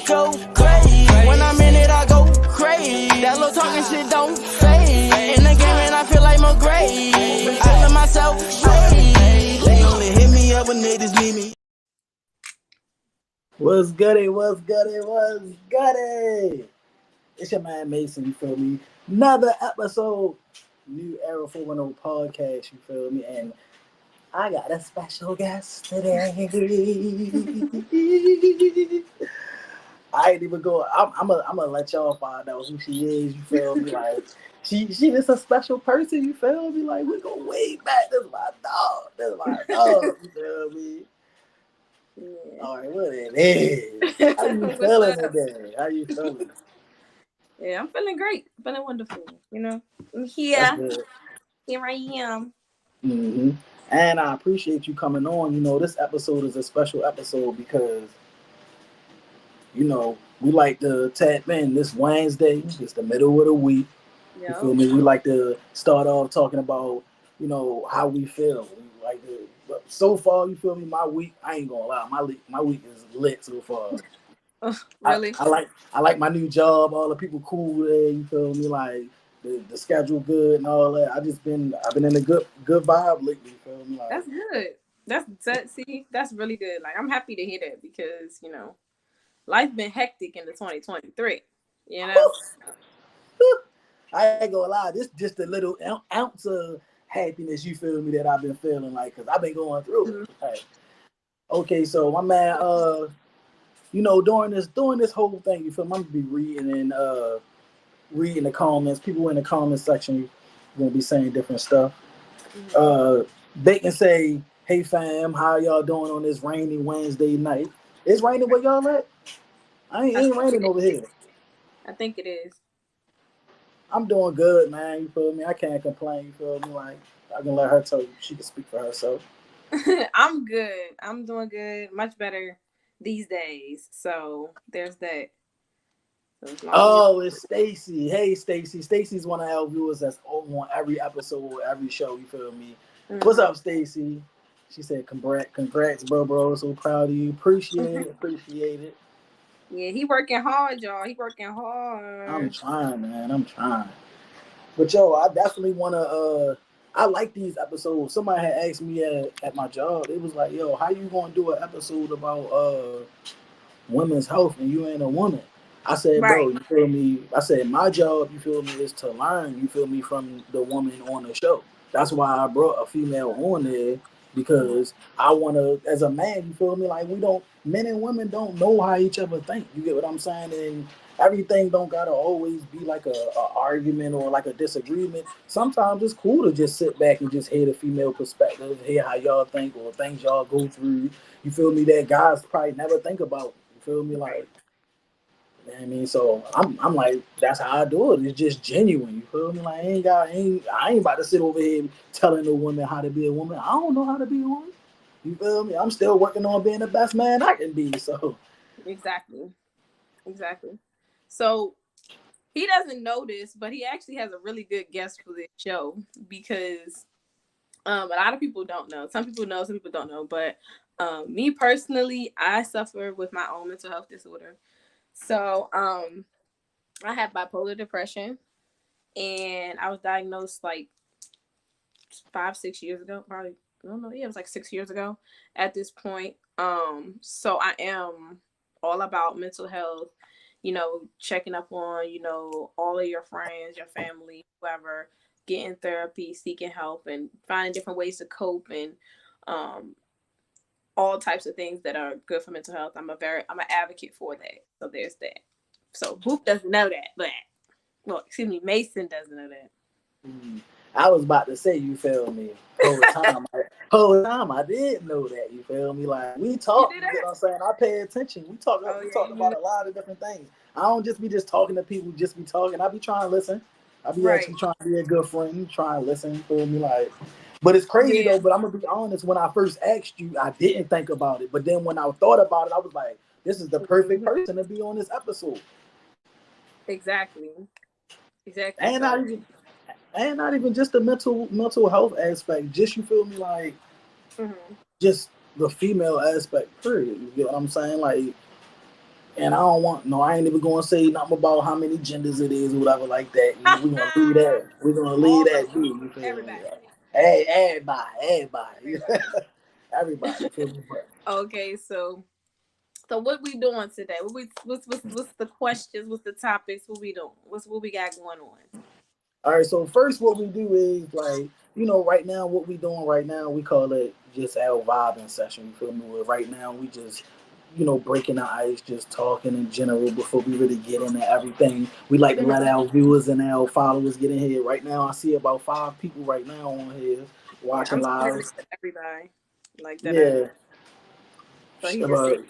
go crazy. When I'm in it, I go crazy. That little talking shit don't fade. In the game, and I feel like McGrady. Been feeling myself, they only hit me up when niggas need me. What's goody? What's goody? What's goody? It's your man Mason, you feel me? Another episode, New Era 410 podcast, you feel me? And I got a special guest today. I ain't even go. I'm gonna let y'all find out who she is. You feel me? Like she just a special person. You feel me? Like we go way back. This is my dog. This is my dog. You feel me? Yeah. All right, what it is? How you feeling today? How you feeling? Yeah, I'm feeling great. Feeling wonderful. You know, I'm That's here. good. Here I am. Mm-hmm. And I appreciate you coming on. You know, this episode is a special episode because, you know, we like to tap in this Wednesday. It's the middle of the week. You feel me? We like to start off talking about, you know, how we feel. We like to, but so far, you feel me? My week, I ain't gonna lie, my week is lit so far. Really? I like my new job. All the people cool there. You feel me? Like the schedule good and all that. I've been in a good vibe lately. You feel me? Like, That's good. See, that's really good. Like I'm happy to hear that because you know, life been hectic in the 2023. You know. I ain't gonna lie. This just a little ounce of happiness. You feel me? That I've been feeling like because I've been going through it. Mm-hmm. Like, okay, so my man, you know, during this whole thing, you feel me? I'm gonna be reading the comments. People in the comment section gonna be saying different stuff. Mm-hmm. They can say, "Hey fam, how y'all doing on this rainy Wednesday night? It's raining where y'all at? Ain't raining over here. I think it is. I'm doing good, man. You feel me? I can't complain. You feel me? Like I can let her tell you. She can speak for herself. I'm good. I'm doing good. Much better these days. So there's that. So as long as Oh, it's Stacy. Hey, Stacy. Stacy's one of our viewers that's on every episode, every show. You feel me? Mm-hmm. What's up, Stacy? She said, "Congrats, bro. So proud of you. Appreciate it." Yeah, he working hard, y'all. He working hard. I'm trying, man. I'm trying. But yo, I definitely wanna. I like these episodes. Somebody had asked me at my job. It was like, "Yo, how you gonna do an episode about women's health and you ain't a woman?" I said, Right. "Bro, you feel me?" I said, "My job, you feel me, is to learn. You feel me from the woman on the show. That's why I brought a female on there because I wanna, as a man, you feel me? Like men and women don't know how each other think. You get what I'm saying? And everything don't gotta always be like a argument or like a disagreement. Sometimes it's cool to just sit back and just hear the female perspective, hear how y'all think or things y'all go through. You feel me? That guys probably never think about. You feel me? Like, you know what I mean, so I'm like, that's how I do it. It's just genuine. You feel me? Like, I ain't about to sit over here telling a woman how to be a woman. I don't know how to be a woman. You feel me? I'm still working on being the best man I can be. So Exactly. So he doesn't know this, but he actually has a really good guest for this show because a lot of people don't know. Some people know, some people don't know. But me personally, I suffer with my own mental health disorder. So I have bipolar depression, and I was diagnosed like 5-6 years ago. Probably, I don't know. Yeah, it was like 6 years ago at this point. So I am all about mental health. You know, checking up on all of your friends, your family, whoever, getting therapy, seeking help, and finding different ways to cope, and all types of things that are good for mental health. I'm an advocate for that. So there's that. So Boop doesn't know that, but excuse me, Mason doesn't know that. I was about to say, you feel me? Whole time I did know that. You feel me? Like we talk. You know what I'm saying? I pay attention. We talk about a lot of different things. I don't just be talking to people. Just be talking. I be trying to listen. I be actually trying to be a good friend. Trying to listen. You feel me? Like, but it's crazy though. But I'm gonna be honest. When I first asked you, I didn't think about it. But then when I thought about it, I was like, this is the perfect person to be on this episode. Exactly. And not even just the mental health aspect. Just, you feel me, like just the female aspect. Period. You get what I'm saying? Like And I don't want no. I ain't even gonna say nothing about how many genders it is or whatever like that. You know, we gonna leave that. We gonna leave All of that be. them, You feel me? everybody. Hey, everybody, Everybody. everybody. You feel me? But Okay, so what we doing today? What's the questions? What's the topics? What we doing? What we got going on? all right. So first, what we do is like right now, what we doing right now, we call it just our vibing session. You feel me? Where right now we just breaking the ice, just talking in general before we really get into everything. We like to let Mhm. our viewers and our followers get in here. Right now, I see about 5 people right now on here Yeah, watching I'm sorry live. to everybody like that. Yeah, So he just said, but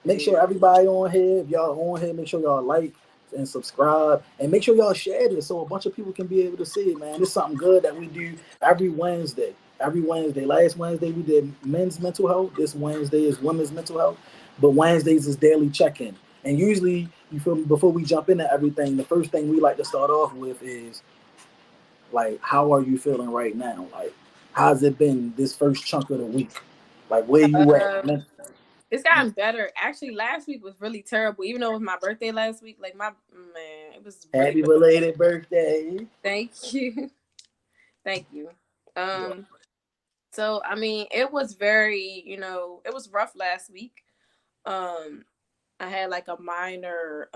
make sure yeah. everybody on here, if y'all on here, make sure y'all like and subscribe, and make sure y'all share this so a bunch of people can be able to see it. Man, this is something good that we do every Wednesday. Every Wednesday. Last Wednesday we did men's mental health. This Wednesday is women's mental health. But Wednesdays is daily check-in. And usually, you feel me, before we jump into everything, the first thing we like to start off with is like, how are you feeling right now? Like, how's it been this first chunk of the week? Like, where you at? Um, it's gotten better. Actually, last week was really terrible. Even though it was my birthday last week, like my man, it was really, Happy really. belated birthday. Thank you, thank you. Yeah. Um, so I mean, it was very, it was rough last week. Um, I had like a minor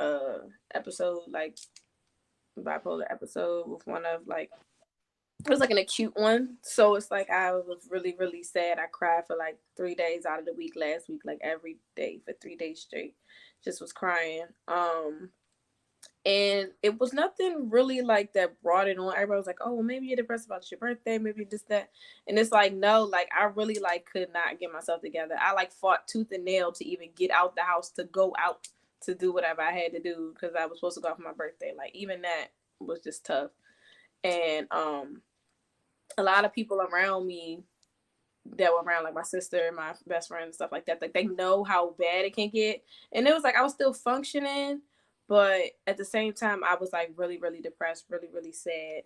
episode, like bipolar episode with one of like it was like an acute one. So it's like I was really, really sad. I cried for like 3 days out of the week last week, like every day for 3 days straight. Just was crying. And it was nothing really like that brought it on. Everybody was like, "Oh, well, maybe you're depressed about your birthday, maybe just that." And it's like, no, like I really like could not get myself together. I like fought tooth and nail to even get out the house to go out to do whatever I had to do because I was supposed to go out for my birthday. Like even that was just tough. And a lot of people around me that were around, like my sister, my best friend, and stuff like that, like they know how bad it can get. And it was like I was still functioning, but at the same time, I was like really, really depressed, really, really sad.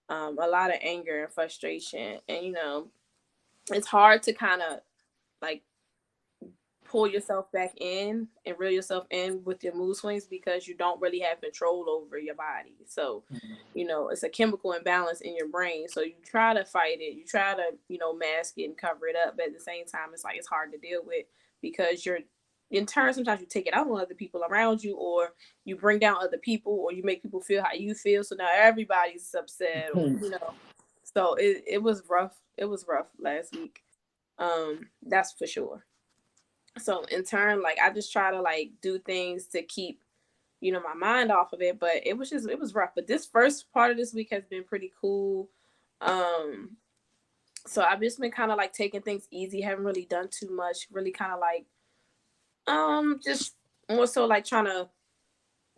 A lot of anger and frustration, and it's hard to kind of like pull yourself back in and reel yourself in with your mood swings because you don't really have control over your body. So, it's a chemical imbalance in your brain. So you try to fight it, you try to, mask it and cover it up. But at the same time, it's like it's hard to deal with because you're in turn, sometimes you take it out on other people around you, or you bring down other people, or you make people feel how you feel. So now everybody's upset, or, so it was rough. It was rough last week. That's for sure. So in turn, like I just try to like do things to keep, my mind off of it. But it was rough. But this first part of this week has been pretty cool. Um, so I've just been kind of like taking things easy, haven't really done too much, really kind of like just more so like trying to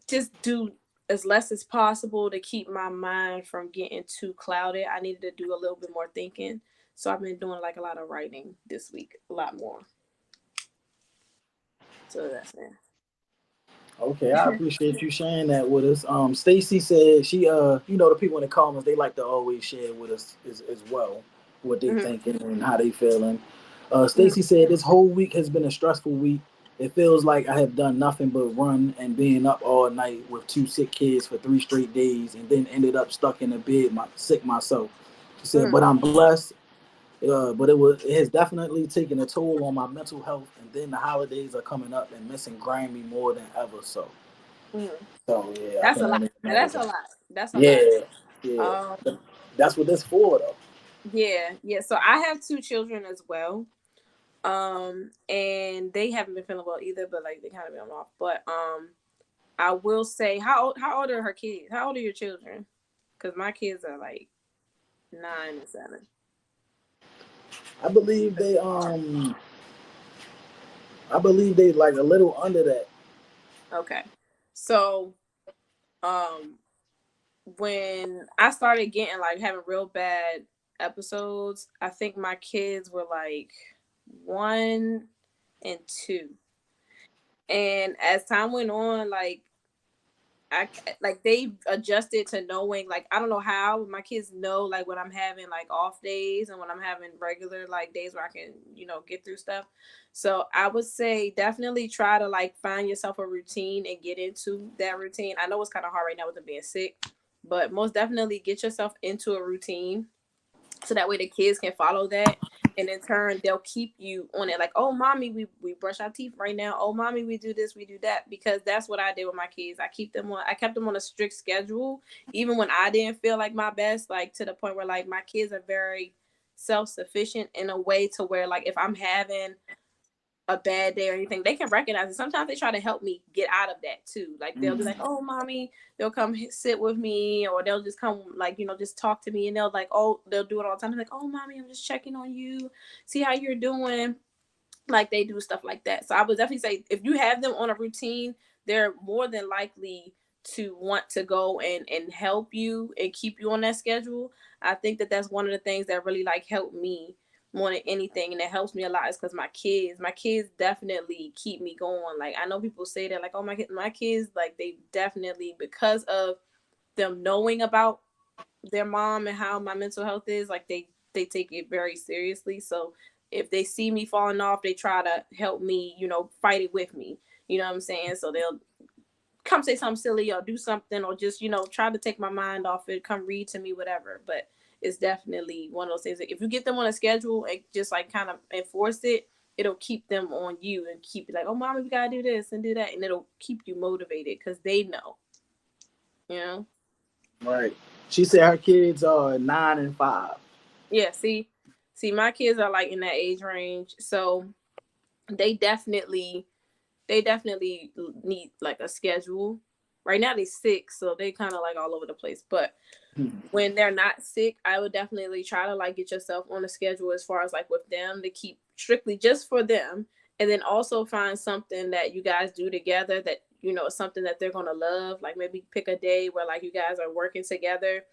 just do as less as possible to keep my mind from getting too clouded. I needed to do a little bit more thinking. So I've been doing like a lot of writing this week, a lot more. So that's it. Okay, I appreciate you sharing that with us. Stacy said she the people in the comments, they like to always share with us as well what they Mhm. thinking and how they feeling. Mhm. Stacy said this whole week has been a stressful week. It feels like I have done nothing but run and being up all night with 2 sick kids for 3 straight days, and then ended up stuck in the bed, sick myself. She said, Mhm. but I'm blessed. But it has definitely taken a toll on my mental health. And then the holidays are coming up and missing Grammy more than ever. Mhm. So yeah, I That's can a lot. only That's a imagine. lot. That's a lot. Yeah, yeah. Um, But that's what this for though. yeah, yeah. So I have two children as well. And they haven't been feeling well either, but like they kind of been off. But I will say, how old are her kids? How old are your children? Because my kids are like 9 and 7. I believe they like a little under that. Okay, so um, when I started getting like having real bad episodes, I think my kids were like 1 and 2. And as time went on, like like they've adjusted to knowing, like I don't know how my kids know like when I'm having like off days and when I'm having regular like days where I can, you know, get through stuff. So I would say definitely try to like find yourself a routine and get into that routine. I know it's kind of hard right now with them being sick, but most definitely get yourself into a routine so that way the kids can follow that, and in turn they'll keep you on it, like, oh mommy, we brush our teeth right now, oh mommy, we do this, we do that, because that's what I did with my kids. I kept them on a strict schedule even when I didn't feel like my best, like to the point where like my kids are very self-sufficient in a way to where like if I'm having a bad day or anything, they can recognize it. Sometimes they try to help me get out of that too. Like they'll be like, "Oh, mommy," they'll come sit with me, or they'll just come like, you know, just talk to me, and they'll like, oh, they'll do it all the time. They're like, "Oh, mommy, I'm just checking on you, see how you're doing." Like they do stuff like that. So I would definitely say if you have them on a routine, they're more than likely to want to go and help you and keep you on that schedule. I think that that's one of the things that really like helped me more than anything, and it helps me a lot is because my kids definitely keep me going. Like I know people say that like, oh my kids, like they definitely, because of them knowing about their mom and how my mental health is, like they take it very seriously. So if they see me falling off, they try to help me, you know, fight it with me, you know what I'm saying? So they'll come say something silly or do something, or just, you know, try to take my mind off it, come read to me, whatever. But it's definitely one of those things that if you get them on a schedule and just like kind of enforce it, it'll keep them on you and keep it like, oh mommy, we gotta do this and do that, and it'll keep you motivated because they know, you know. Right. She said her kids are 9 and 5. Yeah, see my kids are like in that age range, so they definitely need like a schedule. Right now they're sick, so they kind of like all over the place. But when they're not sick, I would definitely try to like get yourself on a schedule as far as like with them to keep strictly just for them, and then also find something that you guys do together that, you know, is something that they're gonna love. Like maybe pick a day where like you guys are working together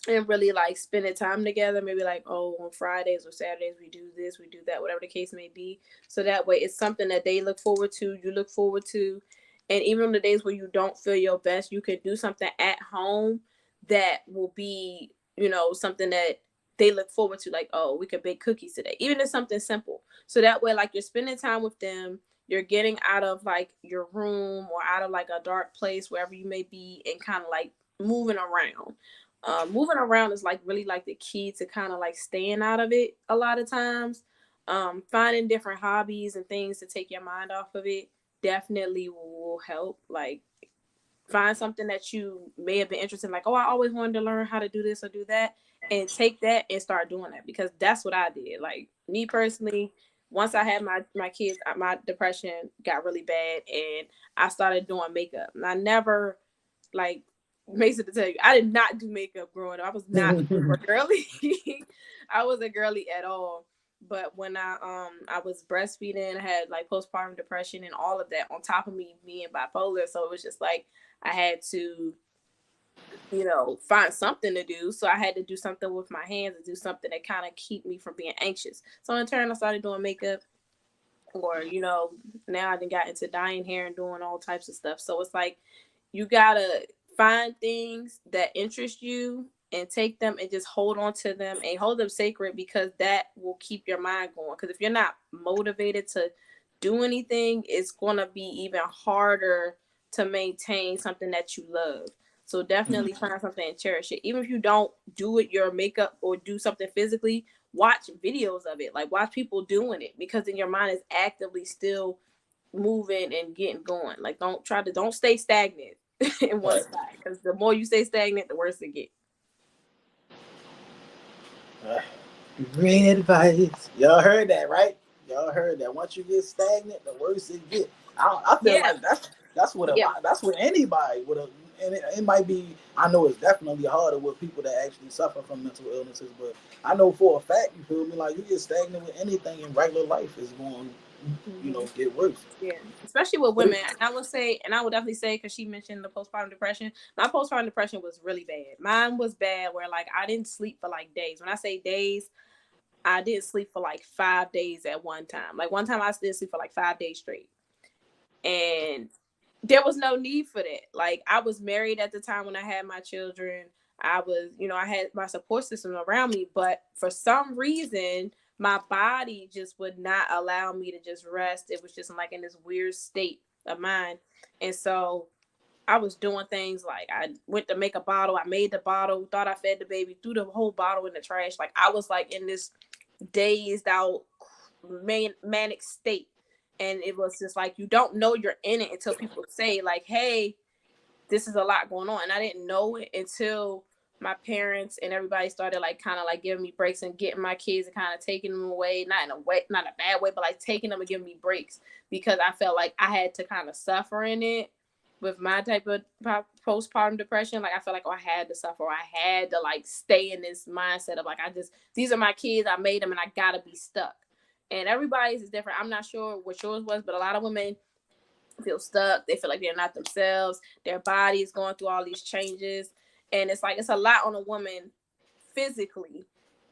and really like spending time together. Maybe like, oh, on Fridays or Saturdays we do this, we do that, whatever the case may be. So that way it's something that they look forward to, you look forward to. And even on the days where you don't feel your best, you can do something at home that will be, you know, something that they look forward to. Like, oh, we could bake cookies today, even if it's something simple. So that way like you're spending time with them, you're getting out of like your room or out of like a dark place wherever you may be, and kind of like moving around. Moving around is like really like the key to kind of like staying out of it a lot of times. Finding different hobbies and things to take your mind off of it definitely will help. Like find something that you may have been interested in, like, oh, I always wanted to learn how to do this or do that, and take that and start doing that, because that's what I did. Like me personally, once I had my kids, my depression got really bad, and I started doing makeup. And I never like Mason to tell you, I did not do makeup growing up. I was not super girly. I wasn't girly at all. But when I was breastfeeding, I had like postpartum depression and all of that on top of me being bipolar. So it was just like I had to, you know, find something to do. So I had to do something with my hands and do something that kind of keep me from being anxious. So in turn, I started doing makeup, or, you know, now I done got into dyeing hair and doing all types of stuff. So it's like you gotta find things that interest you and take them and just hold on to them and hold them sacred, because that will keep your mind going. Because if you're not motivated to do anything, it's going to be even harder to maintain something that you love. So definitely find something and cherish it. Even if you don't do it, your makeup, or do something physically, watch videos of it. Like watch people doing it, because then your mind is actively still moving and getting going. Like don't stay stagnant in one spot, because the more you stay stagnant, the worse it gets. Great advice. Y'all heard that, right? Y'all heard that. Once you get stagnant, the worse it get. I feel like that's what anybody would have. And it might be. I know it's definitely harder with people that actually suffer from mental illnesses, but I know for a fact, you feel me, like you get stagnant with anything in regular life is going, you know, get worse. Yeah, especially with women. I would say, and I would definitely say, because she mentioned the postpartum depression. My postpartum depression was really bad. Mine was bad where like I didn't sleep for like days. When I say days, I didn't sleep for like 5 days at one time. Like one time I didn't sleep for like 5 days straight. And there was no need for that. Like, I was married at the time when I had my children. I was, I had my support system around me, but for some reason, my body just would not allow me to just rest. It was just like in this weird state of mind. And so I was doing things like I went to make a bottle. I made the bottle, thought I fed the baby, threw the whole bottle in the trash. Like, I was like in this dazed out, manic state. And it was just like, you don't know you're in it until people say like, hey, this is a lot going on. And I didn't know it until my parents and everybody started like kind of like giving me breaks and getting my kids and kind of taking them away, not in a bad way, but like taking them and giving me breaks, because I felt like I had to kind of suffer in it with my type of postpartum depression. Like, I felt like, oh, I had to suffer. I had to like stay in this mindset of like, these are my kids. I made them and I gotta be stuck. And everybody's is different. I'm not sure what yours was, but a lot of women feel stuck. They feel like they're not themselves. Their body is going through all these changes. And it's like, it's a lot on a woman physically.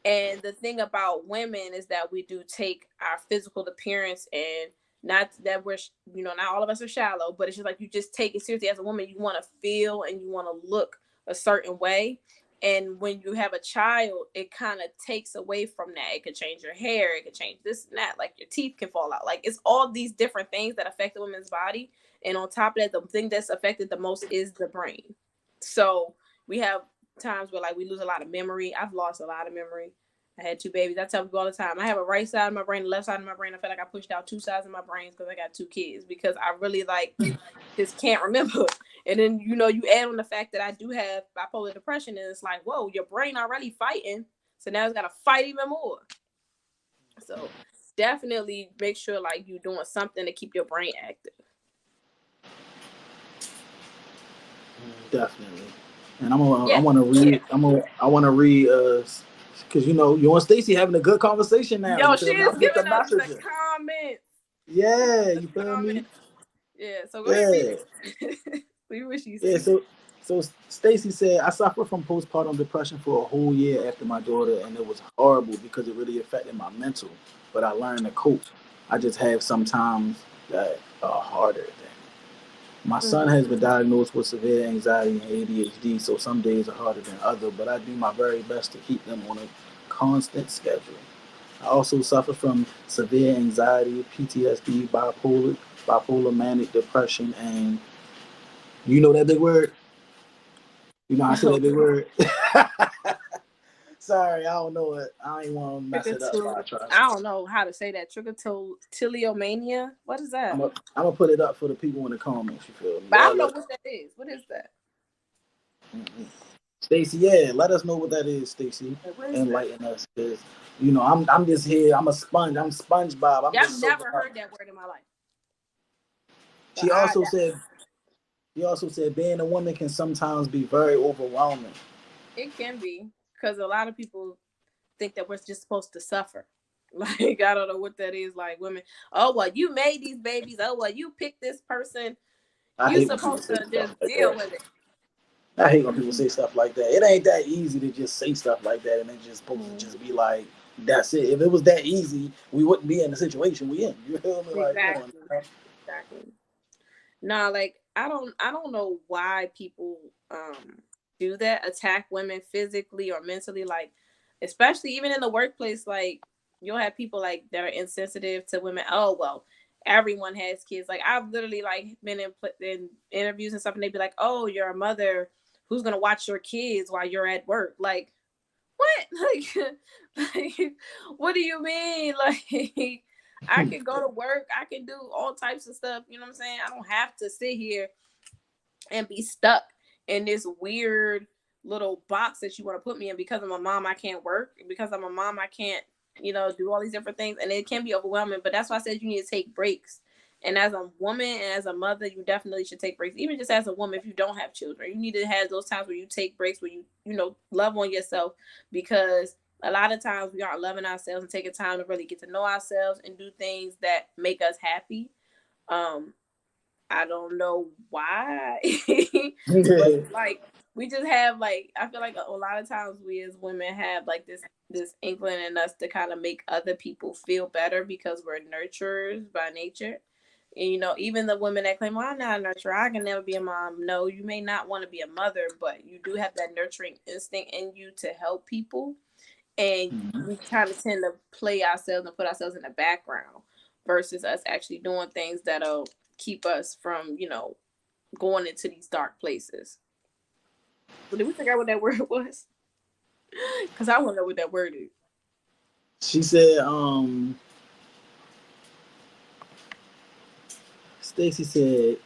And the thing about women is that we do take our physical appearance, and not that we're, not all of us are shallow, but it's just like, you just take it seriously as a woman. You want to feel and you want to look a certain way. And when you have a child, it kind of takes away from that. It could change your hair. It could change this and that. Like, your teeth can fall out. Like, it's all these different things that affect a woman's body. And on top of that, the thing that's affected the most is the brain. So we have times where like we lose a lot of memory. I've lost a lot of memory. I had 2 babies. I tell people all the time, I have a right side of my brain, the left side of my brain. I feel like I pushed out 2 sides of my brain because I got 2 kids, because I really like just can't remember. And then, you add on the fact that I do have bipolar depression, and it's like, whoa, your brain already fighting. So now it's got to fight even more. So definitely make sure like you're doing something to keep your brain active. Definitely. And I want to read because you and Stacey having a good conversation now. Yo, she is giving us the comments. Yeah, you feel me? Yeah, so go ahead. See what she said. Yeah, so Stacey said, I suffered from postpartum depression for a whole year after my daughter, and it was horrible because it really affected my mental, but I learned to cope. I just have sometimes that are harder. My son has been diagnosed with severe anxiety and ADHD, so some days are harder than others, but I do my very best to keep them on a constant schedule. I also suffer from severe anxiety, PTSD, bipolar manic depression, and you know that big word? You know how I say that big word? Sorry, I don't know it. I ain't want to mess it up. I don't know how to say that. Trichotillomania? What is that? I'm gonna put it up for the people in the comments. You feel me? But I don't know what that is. What is that? Stacey, yeah, let us know what that is, Stacey. Enlighten us, because I'm just here. I'm a sponge. I'm SpongeBob. I've never heard that word in my life. She also said being a woman can sometimes be very overwhelming. It can be, because a lot of people think that we're just supposed to suffer. Like, I don't know what that is. Like, women, oh, well, you made these babies. Oh, well, you picked this person. You're supposed to just deal with it. I hate when people say stuff like that. It ain't that easy to just say stuff like that and it's just supposed to just be like, that's it. If it was that easy, we wouldn't be in the situation we in. You feel me? Exactly. Exactly. Nah, like, I don't know why people do that, attack women physically or mentally, like, especially even in the workplace. Like, you'll have people like that are insensitive to women. Oh, well, everyone has kids. Like, I've literally like been in interviews and stuff, and they'd be like, oh, you're a mother, who's gonna watch your kids while you're at work? Like, what? Like, what do you mean? Like, I can go to work, I can do all types of stuff, you know what I'm saying? I don't have to sit here and be stuck in this weird little box that you want to put me in. Because I'm a mom, I can't work. Because I'm a mom, I can't, do all these different things. And it can be overwhelming, but that's why I said you need to take breaks. And as a woman and as a mother, you definitely should take breaks. Even just as a woman, if you don't have children, you need to have those times where you take breaks, where you, love on yourself. Because a lot of times we aren't loving ourselves and taking time to really get to know ourselves and do things that make us happy. I don't know why. But, like, we just have, like, I feel like a lot of times we as women have like this inkling in us to kind of make other people feel better because we're nurturers by nature. And, you know, even the women that claim, well, I'm not a nurturer, I can never be a mom. No, you may not want to be a mother, but you do have that nurturing instinct in you to help people. And we kind of tend to play ourselves and put ourselves in the background versus us actually doing things that'll keep us from, you know, going into these dark places. But did we figure out what that word was? Because I want to know what that word is. She said, Stacy said,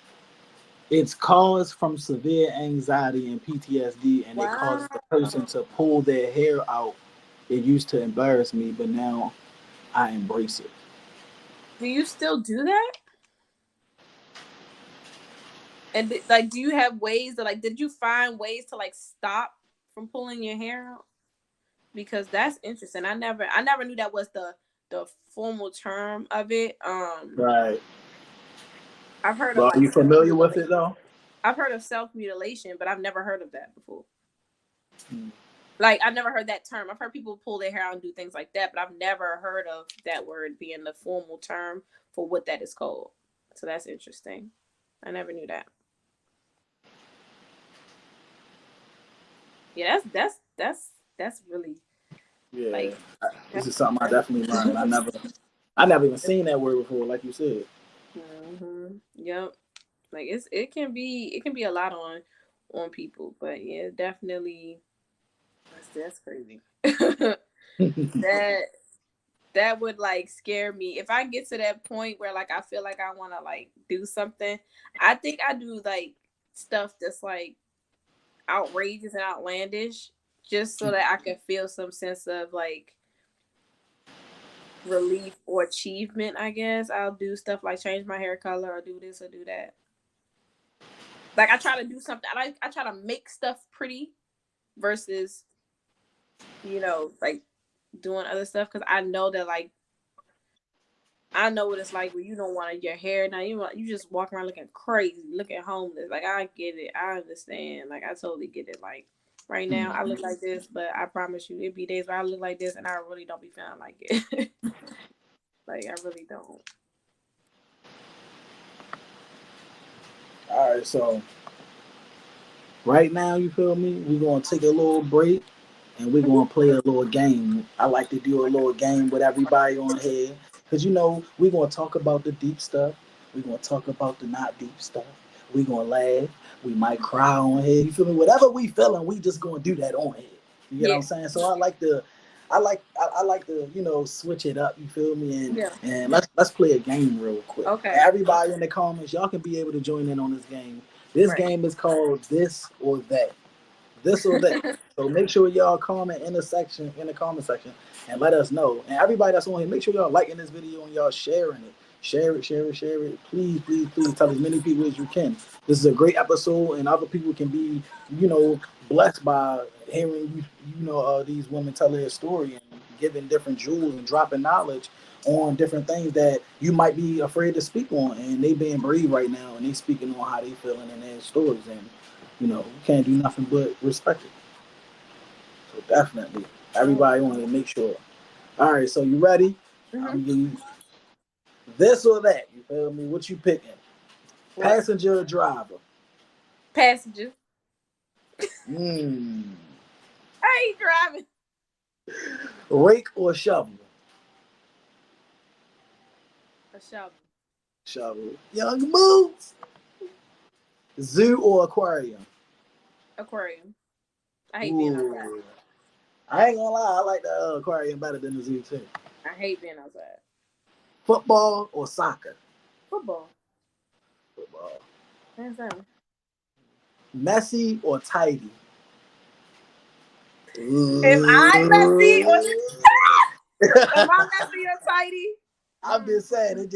it's caused from severe anxiety and PTSD, and it causes the person to pull their hair out. It used to embarrass me, but now I embrace it. Do you still do that? And like, do you have ways to like? Did you find ways to like stop from pulling your hair out? Because that's interesting. I never knew that was the formal term of it. Right. I've heard Well, of. Like, are you familiar with it though? I've heard of self-mutilation, but I've never heard of that before. Like, I've never heard that term. I've heard people pull their hair out and do things like that, but I've never heard of that word being the formal term for what that is called. So that's interesting. I never knew that. Yeah, that's really. Yeah, like, this is something I definitely learned. I never even seen that word before, like you said. Mm-hmm. Yep. Like it can be a lot on people, but yeah, definitely. That's crazy. that would like scare me if I get to that point where like I feel like I want to like do something. I think I do like stuff that's like outrageous and outlandish, just so that I can feel some sense of like relief or achievement. I guess I'll do stuff like change my hair color or do this or do that. Like I try to do something. I try to make stuff pretty versus, you know, like doing other stuff, because I know that like I know what it's like when you don't want your hair now. You just walk around looking crazy, looking homeless. Like I get it, I understand. Like I totally get it. Like right now I look like this, but I promise you, it be days where I look like this and I really don't be feeling like it. Like I really don't. All right, so right now, you feel me? We're gonna take a little break and we're gonna play a little game. I like to do a little game with everybody on here. Cause you know, we're gonna talk about the deep stuff. We're gonna talk about the not deep stuff. We're gonna laugh. We might cry on here. You feel me? Whatever we feeling, we just gonna do that on here. You get what I'm saying? So I like to, you know, switch it up. You feel me? And let's play a game real quick. Okay. Everybody in the comments, y'all can be able to join in on this game. This game is called This or That. This or that. So make sure y'all comment in the comment section, and let us know. And everybody that's on here, make sure y'all liking this video and y'all sharing it. Share it. Please tell as many people as you can. This is a great episode, and other people can be, you know, blessed by hearing these women tell their story and giving different jewels and dropping knowledge on different things that you might be afraid to speak on, and they being brave right now and they speaking on how they feeling in their stories, and you know, you can't do nothing but respect it. So definitely, everybody want to make sure. All right, so you ready? I'm giving you this or that. You feel me? What you picking? Passenger or driver? Passenger. I ain't driving. Rake or shovel? A shovel. Shovel. Young moves. Zoo or aquarium? Aquarium. I hate being outside. I ain't gonna lie, I like the aquarium better than the zoo too. I hate being outside. Football or soccer? Football. Hands down. Messy or tidy? Am I messy or am I messy or tidy? I'm just saying, it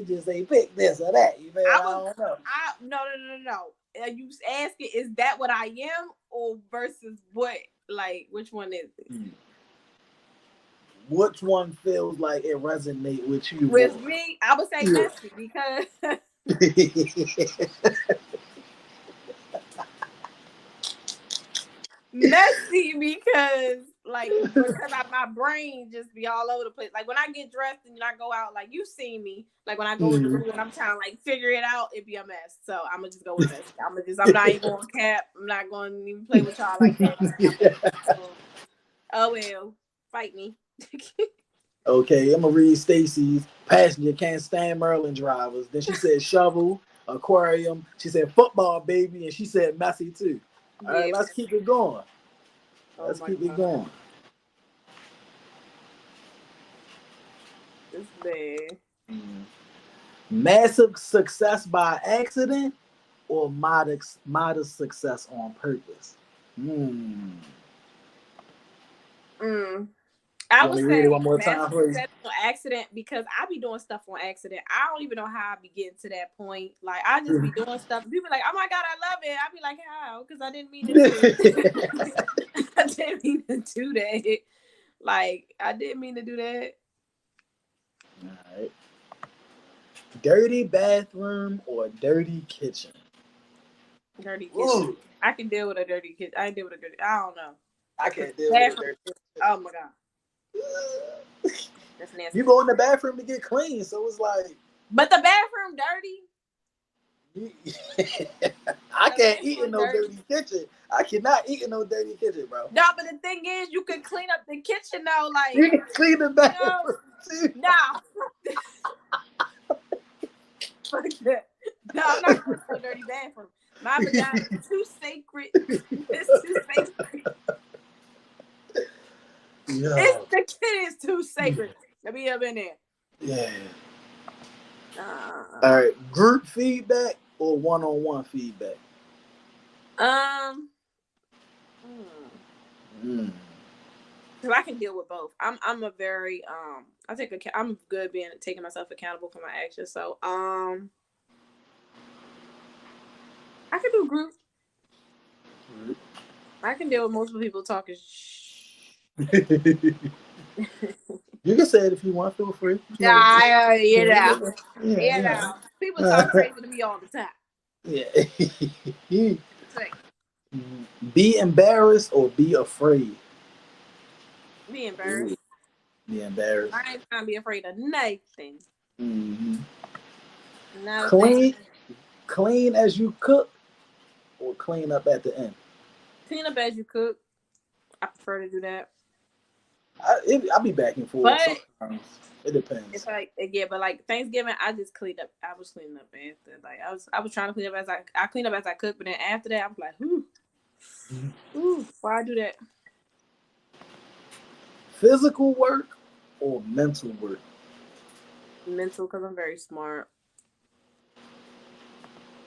just say pick this or that. You I don't know. No. Are you asking, is that what I am, or versus what? Like, which one is it? Which one feels like it resonates with you? With me, I would say messy because. Messy because, like because my brain just be all over the place. Like when I get dressed and I go out, like you see me, like when I go in the room and I'm trying to like figure it out, it'd be a mess. So I'm gonna just go with this. I'm not even going to cap. I'm not going to even play with y'all like that. Oh well, fight me. Okay, I'm gonna read Stacy's. Passenger can't stand Maryland drivers. Then she said shovel, aquarium. She said football, baby, and she said messy too. All right, let's keep it going. Let's keep it going. It's bad. Massive success by accident or modest success on purpose? I would say read it one more time, please? On accident, because I be doing stuff on accident. I don't even know how I be getting to that point. Like I just be doing stuff. People like, oh my God, I love it. I be like, how? Because I didn't mean to do it. I didn't mean to do that. Like I didn't mean to do that. All right. Dirty bathroom or dirty kitchen? Dirty kitchen. Ooh. I can deal with a dirty kitchen. I deal with a dirty. I don't know. I can't deal with a dirty kitchen. Oh my God. That's nasty. You go in the bathroom to get clean, so it's like. But the bathroom dirty. I can't eat in no dirty kitchen. I cannot eat in no dirty kitchen, bro. No, but the thing is, you can clean up the kitchen though. Like you can clean the bathroom too. Nah. Fuck that. No, I'm not going to a dirty bathroom. My vagina is too sacred. It's too sacred. Yeah. The kid is too sacred to be up in there. Yeah. All right. Group feedback or one-on-one feedback? So I can deal with both. I'm a very I'm good taking myself accountable for my actions. So I can do group. I can deal with multiple people talking. You can say it if you want. Feel free. Yeah, you know. People talk crazy to me all the time. Yeah. Be embarrassed or be afraid? Be embarrassed. Be embarrassed. I ain't trying to be afraid of nothing. Mm-hmm. No, clean as you cook or clean up at the end? Clean up as you cook. I prefer to do that. I'll be back and forth. Sometimes. It depends. It's like but like Thanksgiving, I just cleaned up. I was cleaning up after. Like I was trying to clean up as I cleaned up as I cooked, but then after that, I was like, why I do that? Physical work or mental work? Mental, because I'm very smart.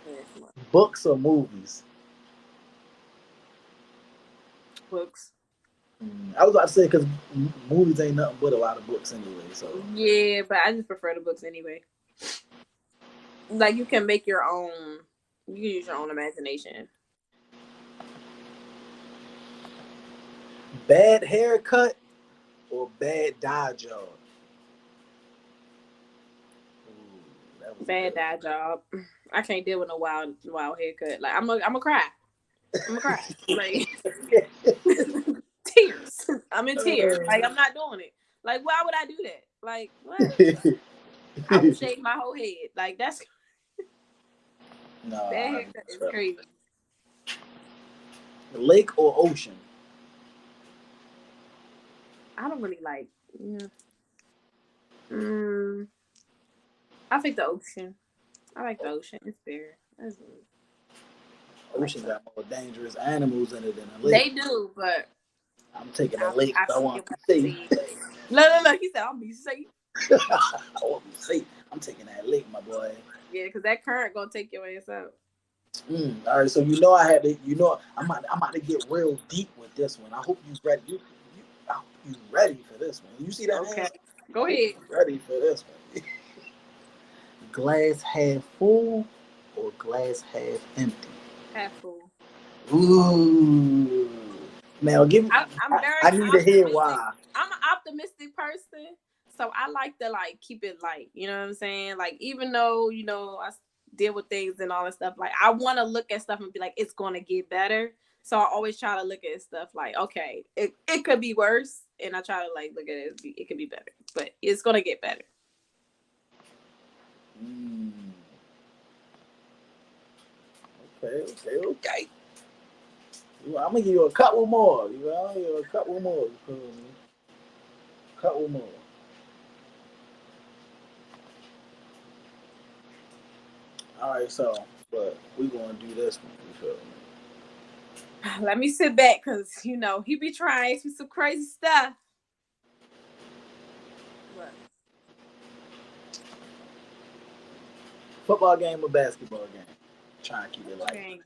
Very smart. Books or movies? Books. I was about to say because movies ain't nothing but a lot of books anyway. So yeah, but I just prefer the books anyway. Like you can make your own. You can use your own imagination. Bad haircut or bad dye job? Bad dye job. I can't deal with no wild haircut. Like I'm gonna cry. Like tears. I'm in tears. Like I'm not doing it. Like why would I do that? Like what? I would shave my whole head. Like that's no. That haircut is crazy. Lake or ocean? I don't really like. I think the ocean. I like the ocean. It's fair. Ocean got more dangerous animals in it than a lake. They do, but I'm taking a lake. I want to be safe. Look. He said, "I'll be safe." I want to be safe. I'm taking that lake, my boy. Yeah, because that current gonna take your ass out. All right, so I had to. I'm about to get real deep with this one. I hope you're ready. I hope you're ready for this one. You see that? Okay, man? Go ahead. Ready for this one? Glass half full or glass half empty? Half full. Ooh. Now give me. I need to hear why. I'm an optimistic person, so I like to keep it light. You know what I'm saying? Like even though deal with things and all that stuff. Like I want to look at stuff and be like, it's gonna get better. So I always try to look at stuff like, okay, it could be worse, and I try to like look at it could be better, but it's gonna get better. Okay. I'm gonna give you a couple more. I'm gonna give you a couple more. You feel me? Couple more. All right, so but we gonna do this one. You feel me? Let me sit back, cause you know he be trying some crazy stuff. What? Football game or basketball game? Trying to keep it like Okay.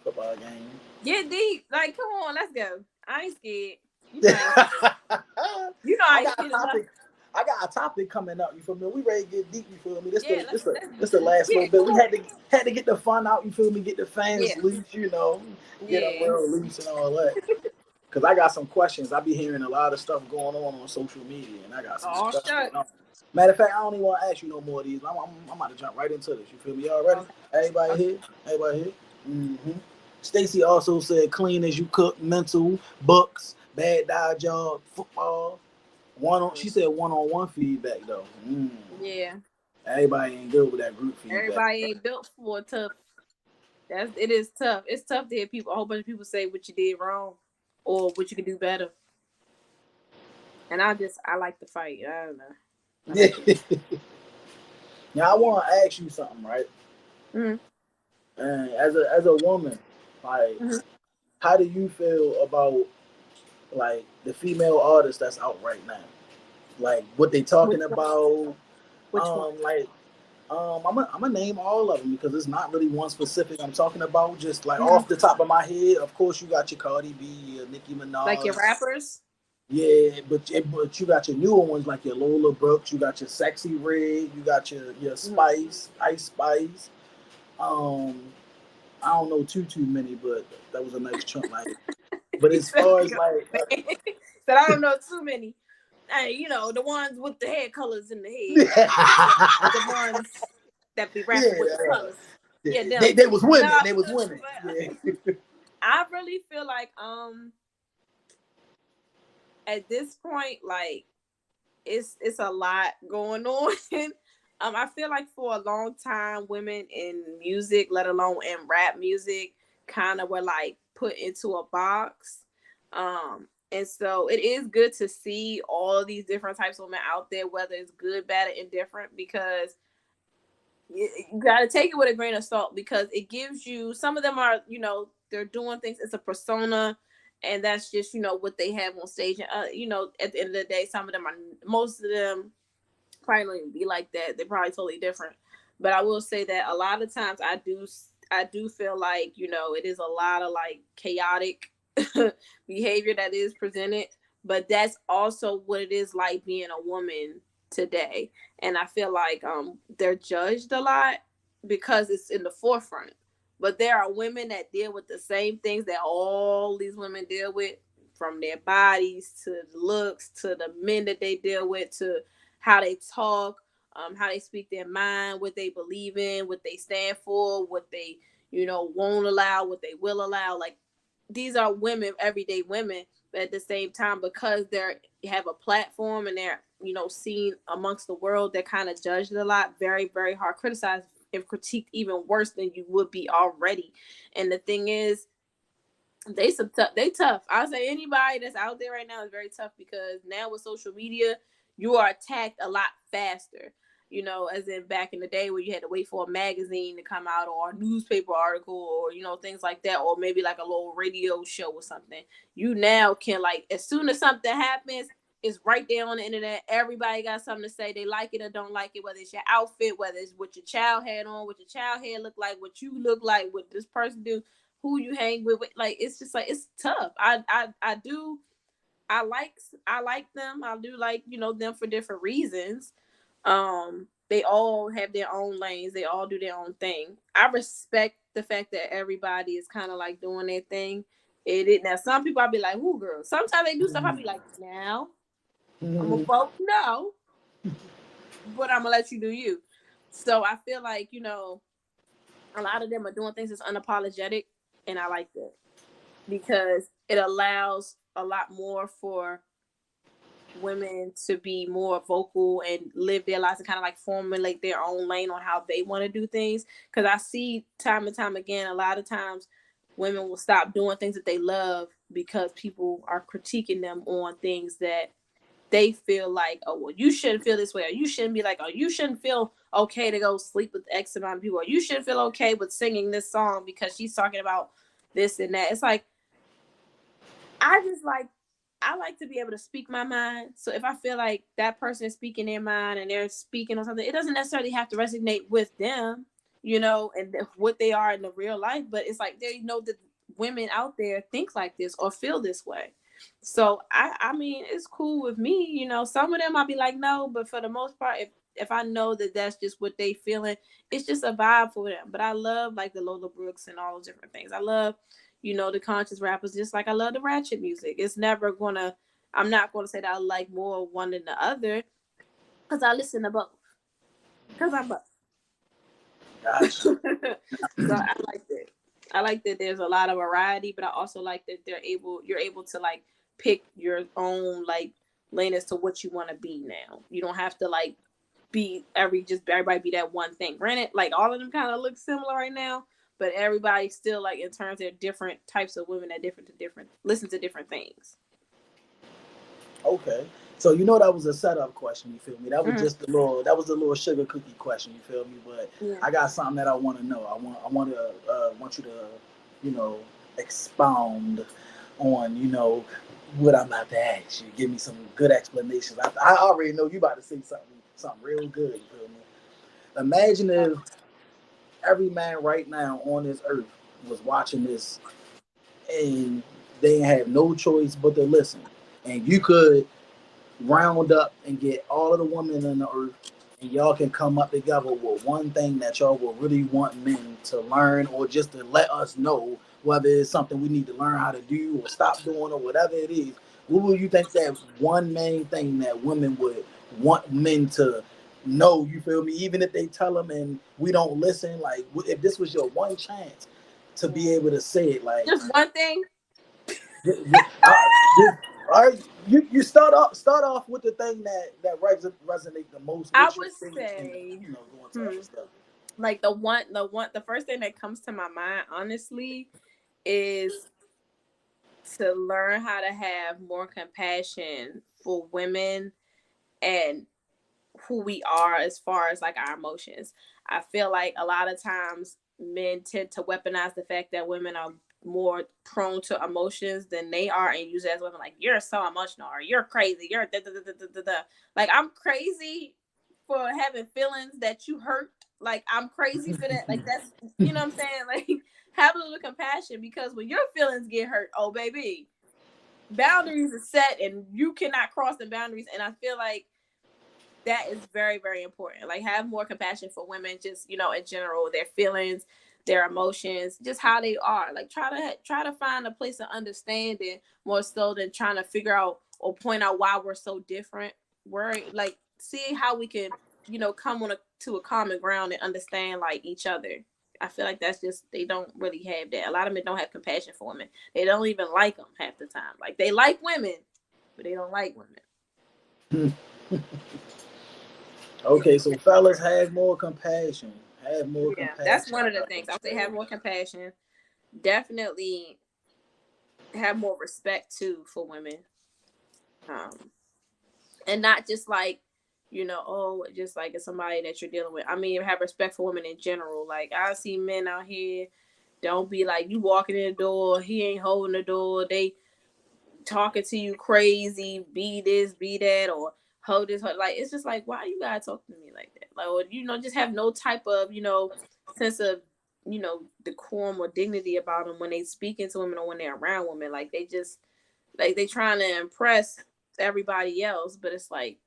football game. Get deep. Like, come on, let's go. I ain't scared. You know I ain't scared enough. I got a topic coming up. You feel me? We ready to get deep. You feel me? This let's the last little bit. We had to get the fun out. You feel me? Get the fans loose. You know, get them real loose and all that. Because I got some questions. I be hearing a lot of stuff going on social media, and I got some stuff going on. Matter of fact, I don't even want to ask you no more of these. I'm about to jump right into this. You feel me? Y'all ready? Everybody here? Everybody here? Mm-hmm. Stacy also said, clean as you cook, mental, books, bad dye job, football. She said one-on-one feedback though. Yeah. Everybody ain't good with that group feedback. Everybody ain't built for tough. It is tough. It's tough to hear a whole bunch of people say what you did wrong or what you could do better. And I like to fight. I don't know. Now I want to ask you something, right? Mm-hmm. And as a woman, like, how do you feel about like the female artists that's out right now? Like what they talking about? Which one? Like, I'm gonna name all of them because it's not really one specific I'm talking about. Just like off the top of my head, of course you got your Cardi B, your Nicki Minaj, like your rappers. Yeah, but you got your newer ones like your Lola Brooks, you got your Sexy Red, you got your Spice, Ice Spice. I don't know too many, but that was a nice chunk. Like, but as far as like, but I don't know too many. Hey, you know the ones with the hair colors in the head, the ones that be rapping with the colors. Yeah, they was women. They was women. Yeah. I really feel like at this point, like it's a lot going on. I feel like for a long time, women in music, let alone in rap music, kind of were like put into a box. And so it is good to see all of these different types of women out there, whether it's good, bad, or indifferent, because you got to take it with a grain of salt, because it gives you, some of them are, you know, they're doing things, it's a persona, and that's just, you know, what they have on stage. And, you know, at the end of the day, most of them probably don't even be like that. They're probably totally different. But I will say that a lot of times I do feel like, you know, it is a lot of like chaotic behavior that is presented, but that's also what it is like being a woman today. And I feel like they're judged a lot because it's in the forefront, but there are women that deal with the same things that all these women deal with, from their bodies to the looks to the men that they deal with to how they talk, how they speak their mind, what they believe in, what they stand for, what they, you know, won't allow, what they will allow. Like, these are women, everyday women, but at the same time, because they have a platform and they're, you know, seen amongst the world, they're kind of judged a lot, very, very hard, criticized and critiqued even worse than you would be already. And the thing is, they tough. I'll say anybody that's out there right now is very tough, because now with social media, you are attacked a lot faster. You know, as in back in the day where you had to wait for a magazine to come out or a newspaper article or, you know, things like that, or maybe like a little radio show or something. You now can, like, as soon as something happens, it's right there on the internet. Everybody got something to say. They like it or don't like it, whether it's your outfit, whether it's what your child had on, what your child hair look like, what you look like, what this person do, who you hang with. Like, it's just like, it's tough. I like them. I do like, you know, them for different reasons. They all have their own lanes. They all do their own thing. I respect the fact that everybody is kind of like doing their thing. Now, some people I'll be like, "Who, girl?" Sometimes they do stuff. I'll be like, "Now, I'm gonna vote no, but I'm gonna let you do you." So I feel like, you know, a lot of them are doing things that's unapologetic, and I like that because it allows a lot more for women to be more vocal and live their lives and kind of like formulate their own lane on how they want to do things. Because I see time and time again, a lot of times women will stop doing things that they love because people are critiquing them on things that they feel like, oh, well, you shouldn't feel this way, or you shouldn't be like, oh, you shouldn't feel okay to go sleep with X amount of people, or you shouldn't feel okay with singing this song because she's talking about this and that. It's like, I like to be able to speak my mind. So if I feel like that person is speaking their mind and they're speaking on something, it doesn't necessarily have to resonate with them, you know, and what they are in the real life. But it's like they know that women out there think like this or feel this way. So I mean, it's cool with me. You know, some of them I'll be like, no, but for the most part, if I know that that's just what they feeling, it's just a vibe for them. But I love like the Lola Brooks and all those different things. I love, you know, the conscious rappers, just like I love the ratchet music. It's never gonna, I'm not gonna say that I like more one than the other, because I listen to both. Because I'm both. Gotcha. So I like that. I like that there's a lot of variety, but I also like that you're able to like pick your own like lane as to what you want to be now. You don't have to like be everybody be that one thing. Granted, like all of them kind of look similar right now, but everybody still like in terms of different types of women that listen to different things. Okay. So you know that was a setup question, you feel me? That was Mhm. just the little sugar cookie question, you feel me? But Yeah. I got something that I want to know. Want you to, you know, expound on, you know, what I'm about to ask you. Give me some good explanations. I already know you about to say something real good, you feel me? Imagine if every man right now on this earth was watching this and they have no choice but to listen. And you could round up and get all of the women on the earth, and y'all can come up together with one thing that y'all will really want men to learn, or just to let us know whether it's something we need to learn how to do or stop doing or whatever it is. What would you think that one main thing that women would want men to know? You feel me? Even if they tell them and we don't listen, like if this was your one chance to be able to say it, like Just one thing. all right, you start off with the thing that resonate the most I with you, would and say, you know go into other stuff. like the first thing that comes to my mind, honestly, is to learn how to have more compassion for women and who we are as far as like our emotions. I feel like a lot of times men tend to weaponize the fact that women are more prone to emotions than they are and use it as women like you're so emotional or you're crazy, you're da, da, da, da, da, da. Like I'm crazy for having feelings that you hurt. Like I'm crazy for that. Like that's, you know what I'm saying? Like have a little compassion, because when your feelings get hurt, oh baby, boundaries are set and you cannot cross the boundaries. And I feel like that is very, very important. Like have more compassion for women, just, you know, in general, their feelings, their emotions, just how they are. Like try to find a place of understanding more so than trying to figure out or point out why we're so different. We're like see how we can, you know, come to a common ground and understand like each other. I feel like that's just, they don't really have that. A lot of men don't have compassion for women. They don't even like them half the time. Like they like women, but they don't like women. Okay, so fellas, have more compassion. Have more Yeah, that's compassion. one of the things. I would say have more compassion. Definitely have more respect too for women. Um, and not just like, you know, oh, just like it's somebody that you're dealing with. I mean, have respect for women in general. Like I see men out here, don't be like you walking in the door, he ain't holding the door, they talking to you crazy, be this, be that, or hold this, like it's just like, why you gotta talk to me like that? Like, or you know, just have no type of, you know, sense of, you know, decorum or dignity about them when they speaking to women or when they're around women. Like they just like they trying to impress everybody else, but it's like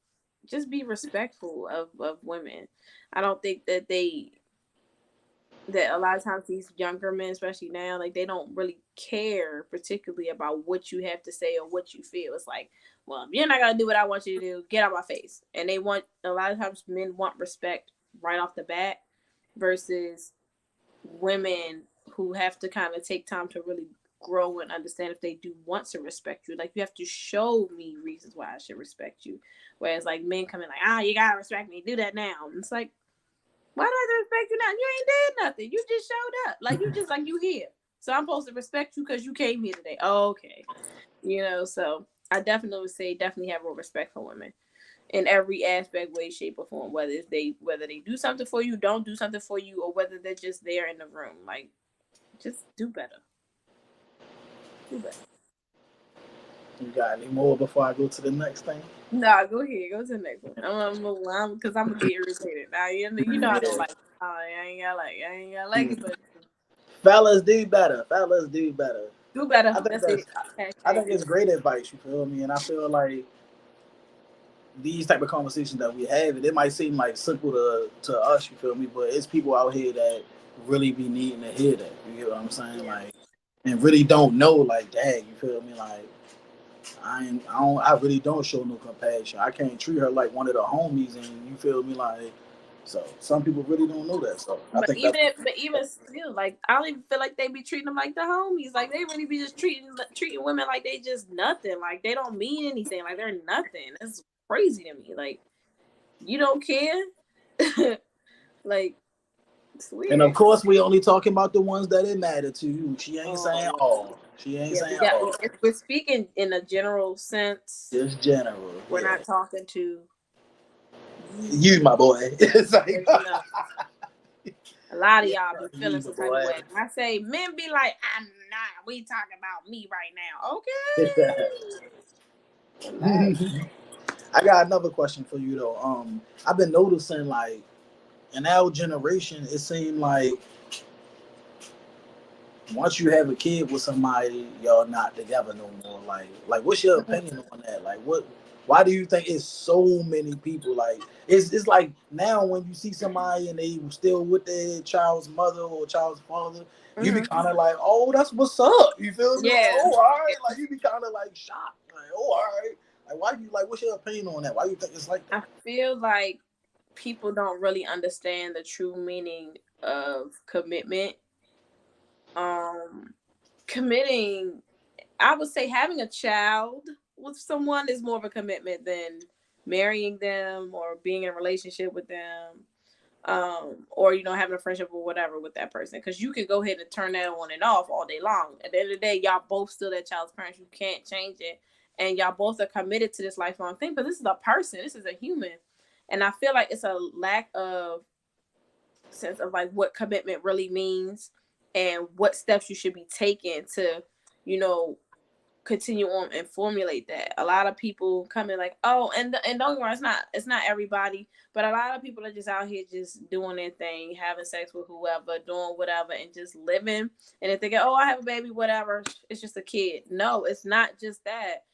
just be respectful of women. I don't think that a lot of times these younger men, especially now, like they don't really care particularly about what you have to say or what you feel. It's like, well, if you're not gonna do what I want you to do, get out my face. And they want, a lot of times men want respect right off the bat versus women who have to kind of take time to really grow and understand if they do want to respect you. Like, you have to show me reasons why I should respect you. Whereas like men come in like, you gotta respect me, do that now. And it's like, why do I have to respect you now? You ain't did nothing. You just showed up. Like, you just like, you here. So I'm supposed to respect you because you came here today. Okay. So I definitely would say definitely have more respect for women in every aspect, way, shape, or form. Whether they do something for you, don't do something for you, or whether they're just there in the room. Like, just do better. Do better. You got any more before I go to the next thing? Nah, go ahead. Go to the next one. I'm because I'm gonna get irritated. Now you know I don't like. I ain't gotta like it, but Fellas, do better. Fellas, do better. Do better. I think I think it's great advice. You feel me? And I feel like these type of conversations that we have, it might seem like simple to us. You feel me? But it's people out here that really be needing to hear that. You get what I'm saying? Yeah. Like, and really don't know. Like, dang, you feel me? Like, I really don't show no compassion. I can't treat her like one of the homies, and you feel me? Like, so some people really don't know that. So I think even still, like, I don't even feel like they be treating them like the homies. Like, they really be just treating women like they just nothing. Like, they don't mean anything. Like, they're nothing. It's crazy to me. Like, you don't care. Like, it's weird. And of course, we only talking about the ones that it matter to you. She ain't saying all. She ain't saying all. We're speaking in a general sense. Just general. We're not talking to you, my boy. It's like, a lot of y'all be feeling some type of way. I say men be like, I'm not. We talking about me right now. Okay. I got another question for you though. I've been noticing, like, in our generation, it seemed like once you have a kid with somebody, y'all not together no more. Like, what's your opinion on that? Like, why do you think it's so many people? Like, it's like now when you see somebody and they still with their child's mother or child's father, you be kind of like, oh, that's what's up. You feel me? Yeah. Like, oh, all right. Like, you be kind of like shocked. Like, oh, all right. Like, why you like? What's your opinion on that? Why you think it's like that? I feel like people don't really understand the true meaning of commitment. Committing, I would say having a child with someone is more of a commitment than marrying them or being in a relationship with them, or having a friendship or whatever with that person, because you can go ahead and turn that on and off all day long. At the end of the day, y'all both still that child's parents. You can't change it, and y'all both are committed to this lifelong thing. But this is a person. This is a human, and I feel like it's a lack of sense of like what commitment really means and what steps you should be taking to, continue on and formulate that. A lot of people come in like, oh, and don't get me wrong, it's not everybody, but a lot of people are just out here just doing their thing, having sex with whoever, doing whatever, and just living. And if they go, oh, I have a baby, whatever, it's just a kid. No, it's not just that.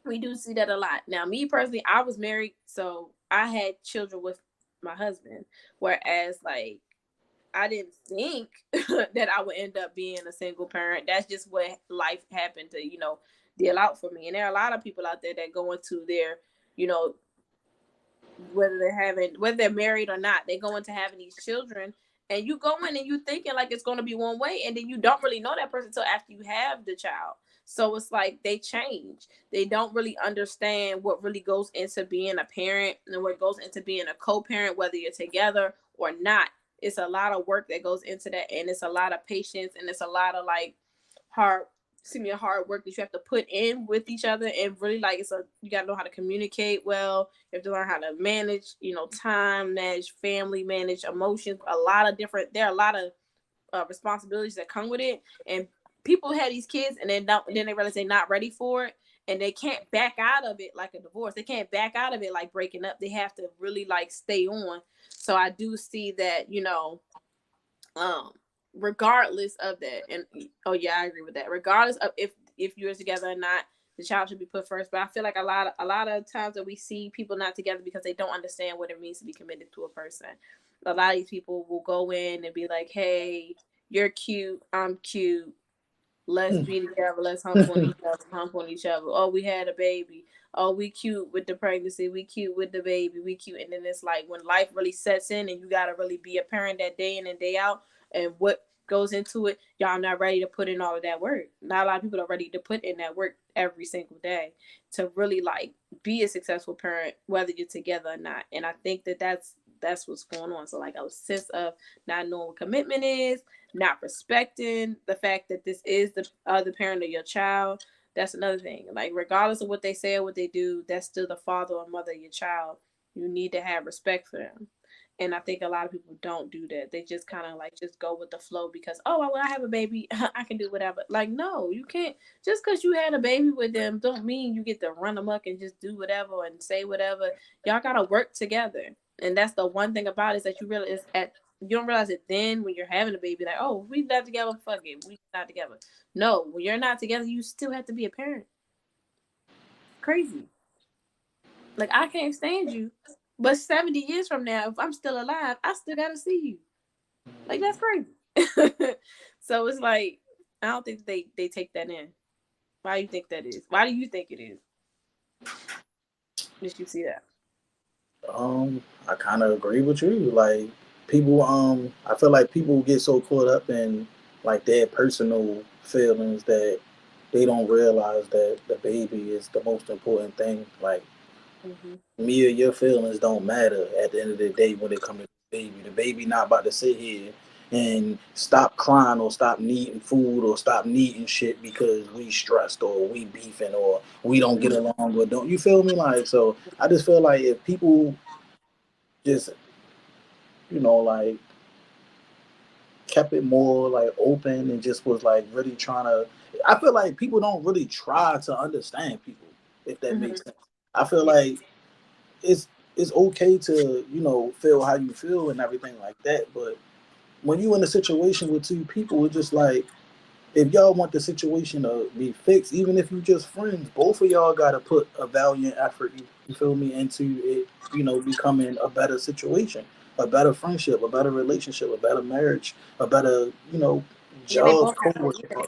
We do see that a lot. Now, me personally, I was married, so I had children with my husband, whereas like I didn't think that I would end up being a single parent. That's just what life happened to, deal out for me. And there are a lot of people out there that go into their, whether they're married or not, they go into having these children, and you go in and you thinking like it's going to be one way, and then you don't really know that person until after you have the child. So it's like they change. They don't really understand what really goes into being a parent and what goes into being a co-parent, whether you're together or not. It's a lot of work that goes into that, and it's a lot of patience, and it's a lot of like hard work that you have to put in with each other. And really, like, you gotta know how to communicate well. You have to learn how to manage, time, manage family, manage emotions. There are a lot of responsibilities that come with it. And people have these kids, and then they realize they're not ready for it, and they can't back out of it like a divorce. They can't back out of it like breaking up. They have to really like stay on. So I do see that, regardless of that, and I agree with that. Regardless of if you're together or not, the child should be put first. But I feel like a lot of times that we see people not together because they don't understand what it means to be committed to a person. A lot of these people will go in and be like, "Hey, you're cute. I'm cute. Let's be together. Let's hump on each other. Oh, we had a baby. oh, we cute with the pregnancy, we cute with the baby, we cute. And then it's like when life really sets in and you got to really be a parent that day in and day out, and what goes into it, y'all not ready to put in all of that work. Not a lot of people are ready to put in that work every single day to really like be a successful parent, whether you're together or not. And I think that that's what's going on. So like a sense of not knowing what commitment is, not respecting the fact that this is the other parent of your child. That's another thing. Like regardless of what they say or what they do, that's still the father or mother of your child. You need to have respect for them. And I think a lot of people don't do that. They just kind of like just go with the flow because, oh, well, I have a baby, I can do whatever. Like, no, you can't. Just because you had a baby with them don't mean you get to run amok and just do whatever and say whatever. Y'all got to work together. And that's the one thing about it is that you don't realize it then when you're having a baby, like, oh, we not together, fuck it, we not together. No, when you're not together, you still have to be a parent. Crazy. Like, I can't stand you. But 70 years from now, if I'm still alive, I still gotta see you. Like, that's crazy. So it's like, I don't think they take that in. Why do you think that is? Why do you think it is? Did you see that? I kind of agree with you. Like people, I feel like people get so caught up in like their personal feelings that they don't realize that the baby is the most important thing. Like me or your feelings don't matter at the end of the day when it comes to the baby. The baby not about to sit here and stop crying or stop needing food or stop needing shit because we stressed or we beefing or we don't get along or don't you feel me? Like so I just feel like if people just like kept it more like open and just was like really trying to I feel like people don't really try to understand people, if that makes sense. I feel like it's okay to feel how you feel and everything like that, but when you in a situation with two people, it's just like if y'all want the situation to be fixed, even if you just friends, both of y'all gotta put a valiant effort, you feel me, into it, becoming a better situation, a better friendship, a better relationship, a better marriage, a better, Yeah, they job.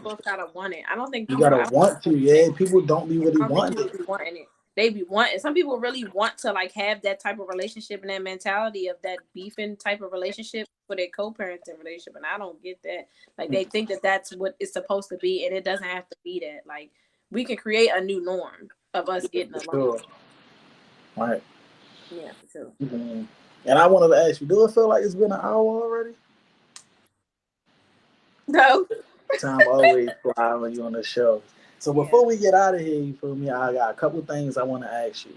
both gotta want it. I don't think You people. gotta want to, yeah. People don't be really I don't think wanting people it. be wanting it. They be wanting. Some people really want to like have that type of relationship and that mentality of that beefing type of relationship for their co-parenting relationship, and I don't get that. Like they think that that's what it's supposed to be, and it doesn't have to be that. Like we can create a new norm of us getting along. Sure. Right. Yeah, for sure. Mm-hmm. And I wanted to ask you, do it feel like it's been an hour already? No. Time always fly when you on the show. So before we get out of here, you feel me? I got a couple things I want to ask you.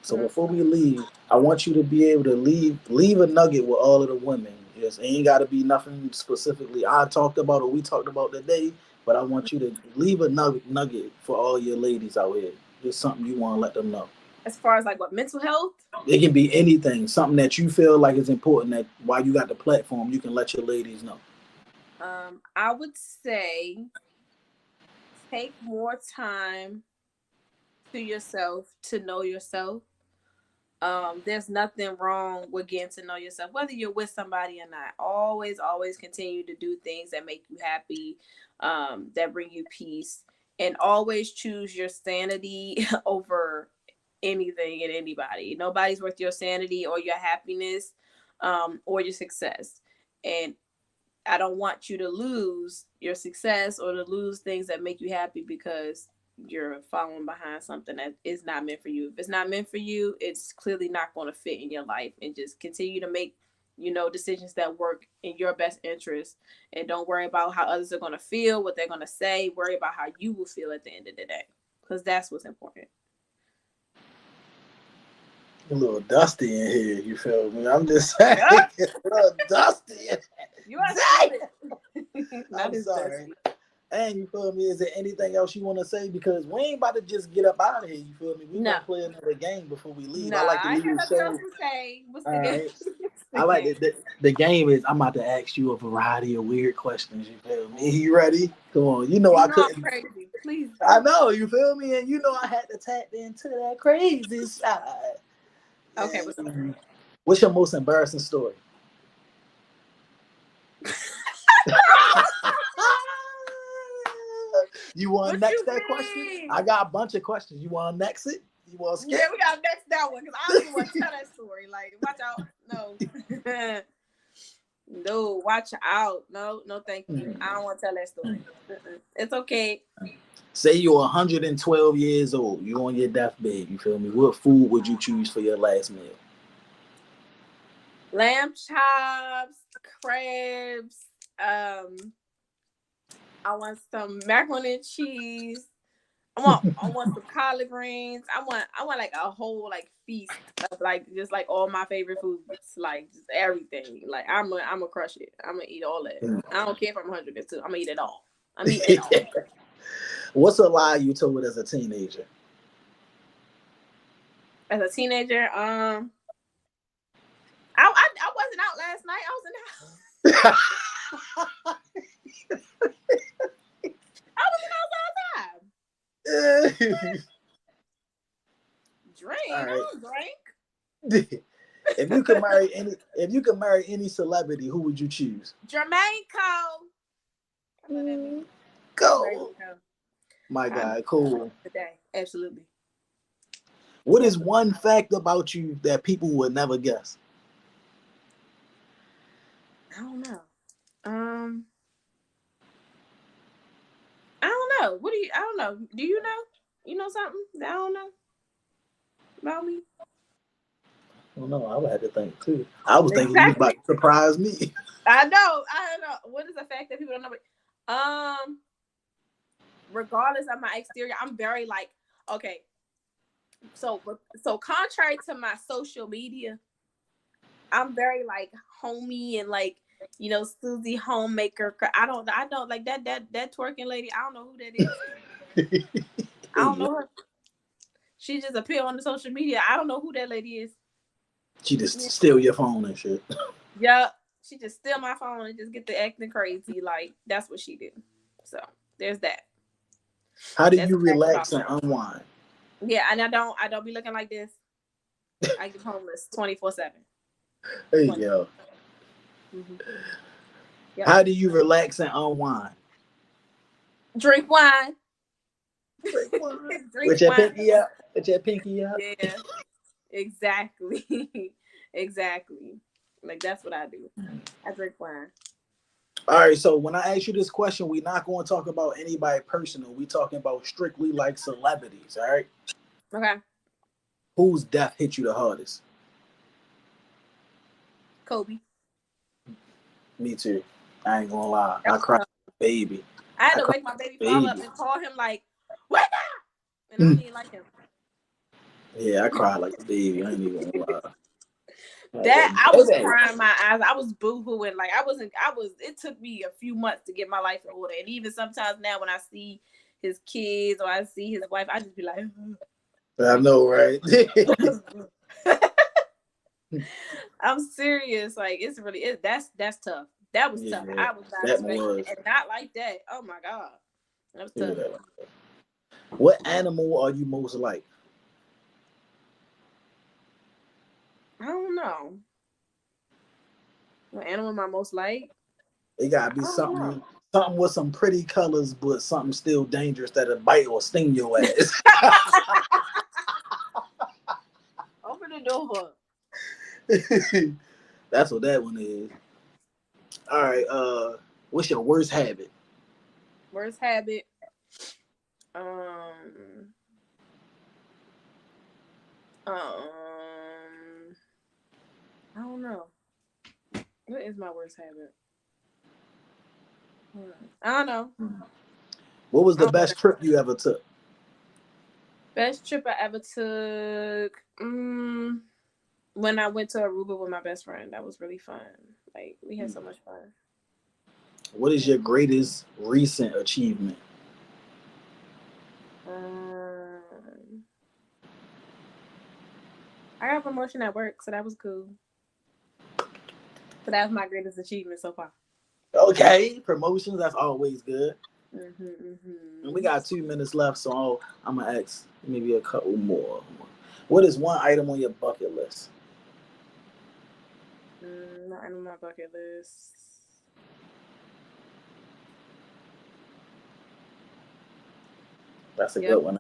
So before we leave, I want you to be able to leave a nugget with all of the women. Yes, it ain't got to be nothing specifically I talked about or we talked about today, but I want you to leave a nugget for all your ladies out here. Just something you want to let them know. As far as like what, mental health? It can be anything, something that you feel like is important that while you got the platform, you can let your ladies know. I would say take more time to yourself to know yourself. There's nothing wrong with getting to know yourself, whether you're with somebody or not. Always continue to do things that make you happy, that bring you peace, and always choose your sanity over anything and anybody. Nobody's worth your sanity or your happiness, or your success. And I don't want you to lose your success or to lose things that make you happy because you're following behind something that is not meant for you. If it's not meant for you, it's clearly not going to fit in your life. And just continue to make, decisions that work in your best interest. And don't worry about how others are going to feel, what they're going to say. Worry about how you will feel at the end of the day, because that's what's important. A little dusty in here, you feel me? I'm just saying, it's a little dusty. You are I'm sorry. And you feel me? Is there anything else you want to say? Because we ain't about to just get up out of here. You feel me? We gonna play another game before we leave. No, I like to leave the show. What's the game? I like it. The game is I'm about to ask you a variety of weird questions. You feel me? You ready? Come on. I couldn't. I'm crazy. Please. I know you feel me, and I had to tap into that crazy side. Okay. What's your most embarrassing story? You want to next that question? I got a bunch of questions. You want to next it? You want to skip? Yeah, we gotta next that one because I don't even want to tell that story. Like, watch out. No. No, watch out. No, thank you. I don't want to tell that story. It's okay. Say you're 112 years old. You're on your deathbed. You feel me? What food would you choose for your last meal? Lamb chops, crabs. I want some macaroni and cheese. I want some collard greens. I want like a whole like feast of like just like all my favorite foods, like just everything. Like I'm gonna crush it. I'm gonna eat all that. I don't care if I'm 102. I'm gonna eat it all. I'm eating it all. What's a lie you told as a teenager? As a teenager, I wasn't out last night. I was in the house. I was in the house all the time. Drink. All right. I don't drink. If you could marry any celebrity, who would you choose? Jermaine Cole. Go. My guy, cool. Today, absolutely. What is one fact about you that people would never guess? I don't know. I don't know. I don't know. Do you know? You know something that I don't know about me? I don't know. I would have to think too. I was thinking you was about to surprise me. I know. What is the fact that people don't know? Regardless of my exterior, I'm very like, okay. So contrary to my social media, I'm very like homey and like, you know, Susie homemaker. I don't like that twerking lady. I don't know who that is. I don't know her. She just appeared on the social media. I don't know who that lady is. She just steal your phone and shit. Yeah, she just steal my phone and just get to acting crazy. Like that's what she did. So there's that. How do you relax and unwind? Yeah, and I don't be looking like this. I get homeless 24/7. There you go. Mm-hmm. Yep. How do you relax and unwind? Drink wine. Drink wine. Drink With your wine. pinky up. With your pinky up. Yeah. Exactly. Exactly. Like that's what I do. I drink wine. All right, so when I ask you this question, we're not going to talk about anybody personal. We're talking about strictly like celebrities, all right? Okay. Whose death hit you the hardest? Kobe. Me too. I ain't gonna lie. I cried like a baby. I had to wake my baby father up and call him like, wake up! And I didn't like him. Yeah, I cried like a baby. I ain't even gonna lie. I was crying my eyes. I was boo-hooing. Like it took me a few months to get my life in order. And even sometimes now when I see his kids or I see his wife, I just be like, I know, right? I'm serious. Like that's tough. That was tough. I was not expecting it. And not like that. Oh my God. That was tough. Yeah. What animal are you most like? I don't know. What animal am I most like? It gotta be something with some pretty colors, but something still dangerous that'll bite or sting your ass. Open the door. That's what that one is. All right. What's your worst habit? Worst habit. I don't know. What is my worst habit? I don't know. What was the best trip you ever took? Best trip I ever took. When I went to Aruba with my best friend. That was really fun. Like we had so much fun. What is your greatest recent achievement? I got a promotion at work, so that was cool. So that was my greatest achievement so far. Okay, promotions, that's always good. Mm-hmm. And we got 2 minutes left, so I'm going to ask maybe a couple more. What is one item on your bucket list? Not on my bucket list. That's a good one.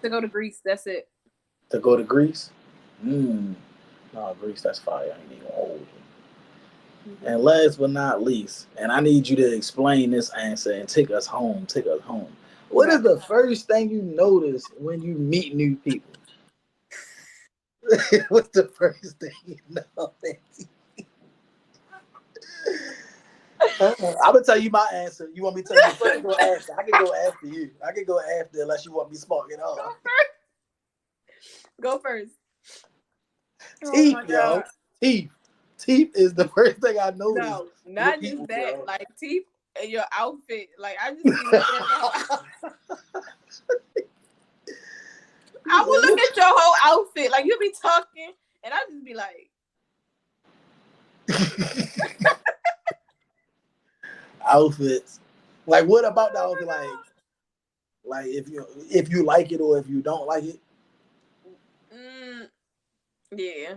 To go to Greece. That's it. To go to Greece? No, Greece, that's fire. I ain't even old. Mm-hmm. And last but not least, and I need you to explain this answer and take us home. Take us home. What is the first thing you notice when you meet new people? What's the first thing you know? I'm gonna tell you my answer. You want me to tell you first? Go after. I can go after you. I can go after unless you want me smart it off. Go first. Teeth, Oh yo. Teeth. Teeth is the first thing I noticed. No, not people, just that. Bro. Like teeth and your outfit. Like I just be looking at the whole I will look at your whole outfit. Like you be talking, and I just be like, outfits. Like, what about the outfit? Like if you like it or if you don't like it. Yeah,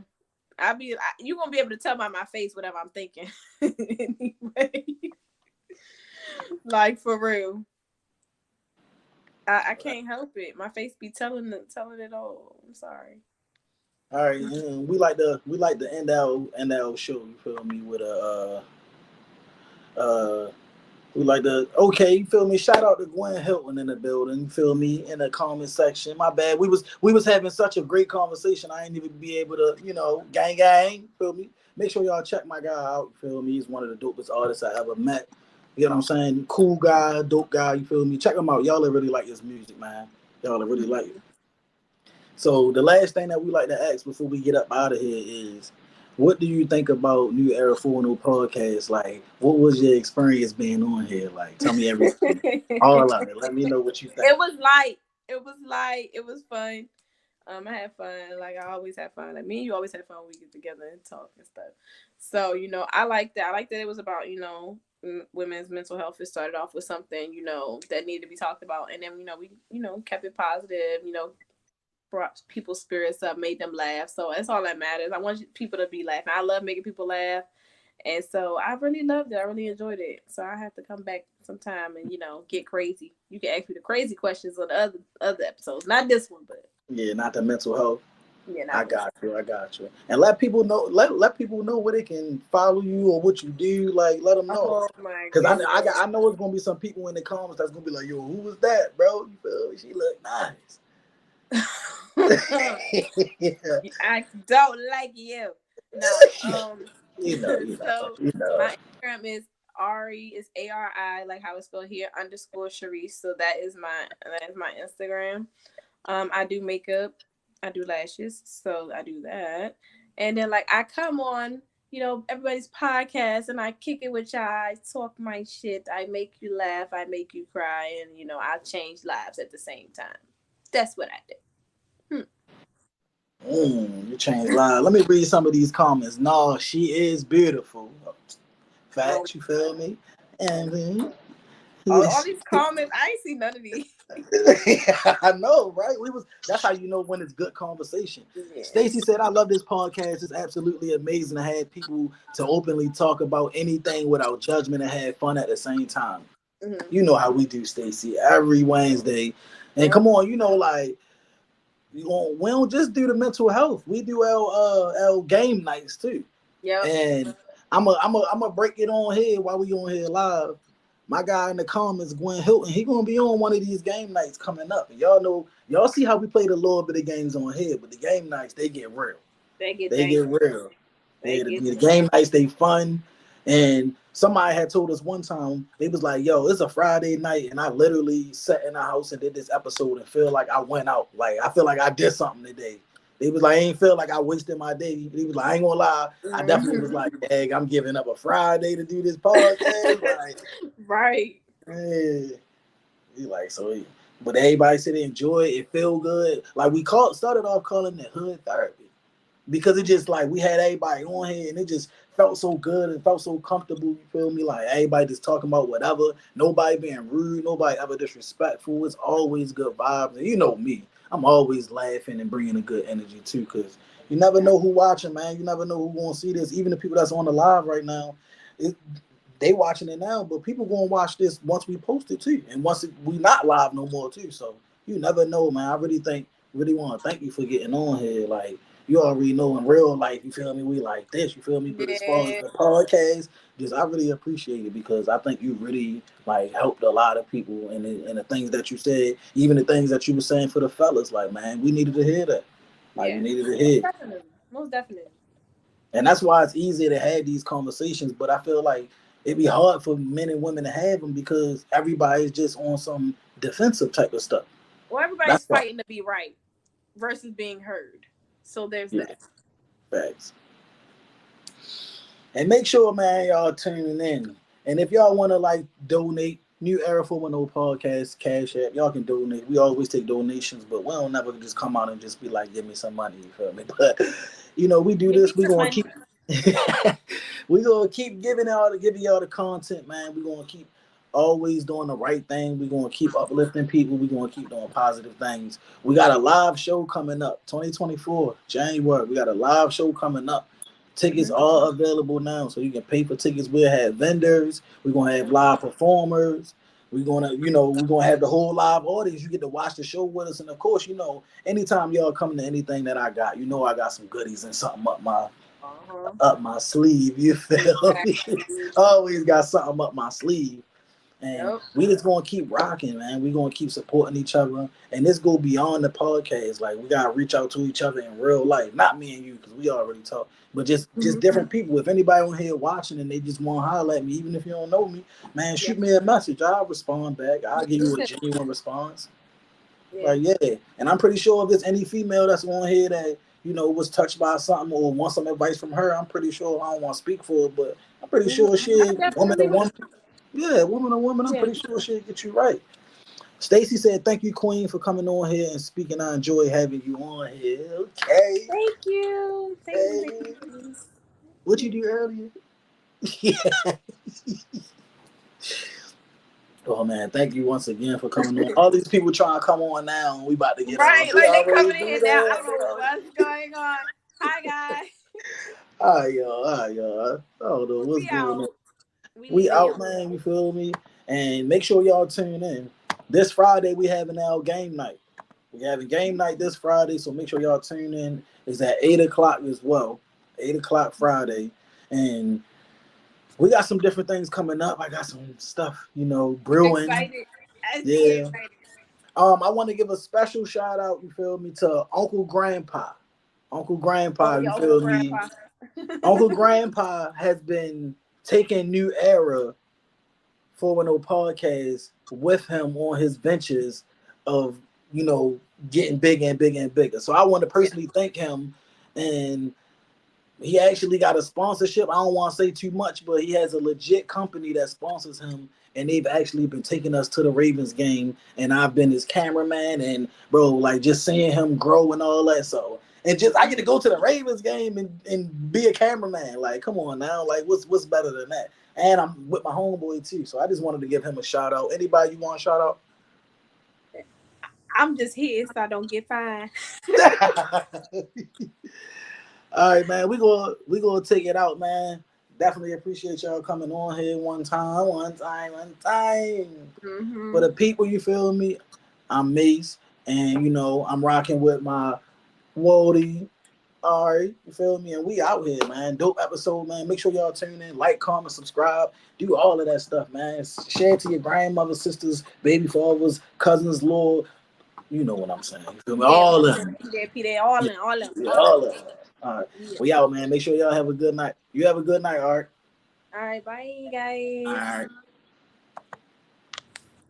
you gonna be able to tell by my face whatever I'm thinking. Anyway, like for real, I can't help it. My face be telling it all. I'm sorry. All right, we like to end our show. You feel me with we like to you feel me? Shout out to Gwen Hilton in the building. You feel me? In the comment section. My bad. We was having such a great conversation. I ain't even be able to gang. Feel me? Make sure y'all check my guy out. You feel me? He's one of the dopest artists I ever met. You know what I'm saying? Cool guy, dope guy. You feel me? Check him out. Y'all really like his music, man. Y'all really like it. So the last thing that we like to ask before we get up out of here is, what do you think about New Era 4.0 podcast? Like, what was your experience being on here? Like, tell me everything. All of it. Let me know what you think. It was light. It was fun. I had fun. Like I always have fun. Like me and you always have fun when we get together and talk and stuff. So, I like that. I like that it was about, women's mental health. It started off with something, that needed to be talked about. And then, we, kept it positive, brought people's spirits up, made them laugh. So that's all that matters. I want people to be laughing. I love making people laugh. And so I really loved it. I really enjoyed it. So I have to come back sometime and, get crazy. You can ask me the crazy questions on the other episodes. Not this one, but. Yeah, not the mental health. Yeah, I got you. And let people know. Let people know where they can follow you or what you do. Like, let them know. Because I know it's gonna be some people in the comments that's gonna be like, "Yo, who was that, bro? You feel me? She look nice." I don't like you. No. So my Instagram is Ari. It's ARI, like how it's spelled here, _Sharice. So that is my Instagram. I do makeup. I do lashes, so I do that. And then I come on, everybody's podcast and I kick it with y'all. I talk my shit. I make you laugh. I make you cry. And, I change lives at the same time. That's what I do. You change lives. Let me read some of these comments. No, she is beautiful. Facts, you feel me? And then all these comments, I ain't see none of these. I know, right? That's how you know when it's good conversation. Yeah. Stacy said, "I love this podcast. It's absolutely amazing to have people to openly talk about anything without judgment and have fun at the same time." Mm-hmm. You know how we do, Stacy, every Wednesday. And come on, we don't just do the mental health. We do our game nights too. Yeah. And I'm a break it on here while we on here live. My guy in the comments, Gwen Hilton, he gonna be on one of these game nights coming up. And y'all see how we played a little bit of games on here, but the game nights, they get real. They get real. The game nights, they fun. And somebody had told us one time, they was like, "Yo, it's a Friday night, and I literally sat in the house and did this episode and feel like I went out. Like I feel like I did something today." They was like, "I ain't feel like I wasted my day." He was like, "I ain't gonna lie, I definitely was like, dang, I'm giving up a Friday to do this podcast." Like, right. Yeah. He like, but everybody said they enjoy it. It feel good. Like we started off calling it hood therapy because it just like we had everybody on here and it just felt so good and felt so comfortable. You feel me? Like everybody just talking about whatever. Nobody being rude. Nobody ever disrespectful. It's always good vibes. And you know me. I'm always laughing and bringing a good energy too, because you never know who watching, man. You never know who gonna see this. Even the people that's on the live right now, they watching it now, but people gonna watch this once we post it too, and once we not live no more too. So you never know, man. I really want to thank you for getting on here. Like, you already know in real life, you feel me? We like this, you feel me? But as far as Yeah. the podcast, just I really appreciate it because I think you really like helped a lot of people and the things that you said, even the things that you were saying for the fellas. Like, man, we needed to hear that. Like, we Yeah. needed to Most hear. definitely. Most definitely. And that's why it's easier to have these conversations. But I feel like it'd be hard for men and women to have them because everybody's just on some defensive type of stuff. Well, That's everybody's why. fighting to be right versus being heard. So there's Yeah, that. facts. And make sure, man, y'all tuning in. And if y'all want to like donate, New Era 410 Podcast, Cash App, y'all can donate. We always take donations, but we don't never just come out and just be like, give me some money, you feel me? But we do Give this. me We some gonna money. keep we gonna keep giving y'all the content, man. We gonna keep always doing the right thing. We gonna keep uplifting people. We gonna keep doing positive things. We got a live show coming up, 2024, January. We got a live show coming up. Tickets are available now, so you can pay for tickets. We'll have vendors. We're gonna have live performers. We're gonna have the whole live audience. You get to watch the show with us, and of course, anytime y'all come to anything that I got, I got some goodies and something up my sleeve. You feel me? Always got something up my sleeve. And Yep. we just gonna keep rocking, man. We gonna keep supporting each other, and this go beyond the podcast. Like, we gotta reach out to each other in real life. Not me and you, because we already talk, but just different people. If anybody on here watching and they just want to holler at me, even if you don't know me, man, shoot me a message. I'll respond back. I'll give you a genuine response. Yeah. Like, yeah. And I'm pretty sure if there's any female that's on here that was touched by something or wants some advice from her, I'm pretty sure, I don't want to speak for her, but I'm pretty sure she, woman to woman. Yeah, woman to woman, I'm pretty sure she'll get you right. Stacy said, thank you, Queen, for coming on here and speaking. I enjoy having you on here. Okay. Thank you. Thank you. What you do earlier? Yeah. Oh, man, thank you once again for coming on. All these people trying to come on now, and we about to get right, on. like they coming in here now. I don't know what's going on. Hi, guys. All right, y'all. I don't know what's going on. We out, man. You feel me? And make sure y'all tune in. This Friday, we having our game night. We having game night this Friday, so make sure y'all tune in. It's at 8 o'clock as well. 8 o'clock Friday. And we got some different things coming up. I got some stuff, brewing. Excited. Yeah. I want to give a special shout out, you feel me, to Uncle Grandpa. Uncle Grandpa, you feel me? Uncle Grandpa has been taking New Era 410 Podcast with him on his ventures of, getting bigger and bigger and bigger. So I want to personally thank him. And he actually got a sponsorship. I don't want to say too much, but he has a legit company that sponsors him. And they've actually been taking us to the Ravens game. And I've been his cameraman. And, bro, like, just seeing him grow and all that. So, and just, I get to go to the Ravens game and be a cameraman. Like, come on now. Like, what's better than that? And I'm with my homeboy, too. So I just wanted to give him a shout out. Anybody you want to shout out? I'm just here so I don't get fined. All right, man. We're gonna take it out, man. Definitely appreciate y'all coming on here one time. For the people, you feel me? I'm Mace, and I'm rocking with my Wody. All right, you feel me? And we out here, man. Dope episode, man. Make sure y'all tune in, like, comment, subscribe, do all of that stuff, man. Share it to your grandmother, sisters, baby fathers, cousins, Lord. You know what I'm saying. You feel me? All of them. All of them. All right. We out, man. Make sure y'all have a good night. You have a good night, Art. All right. Bye, guys. All right.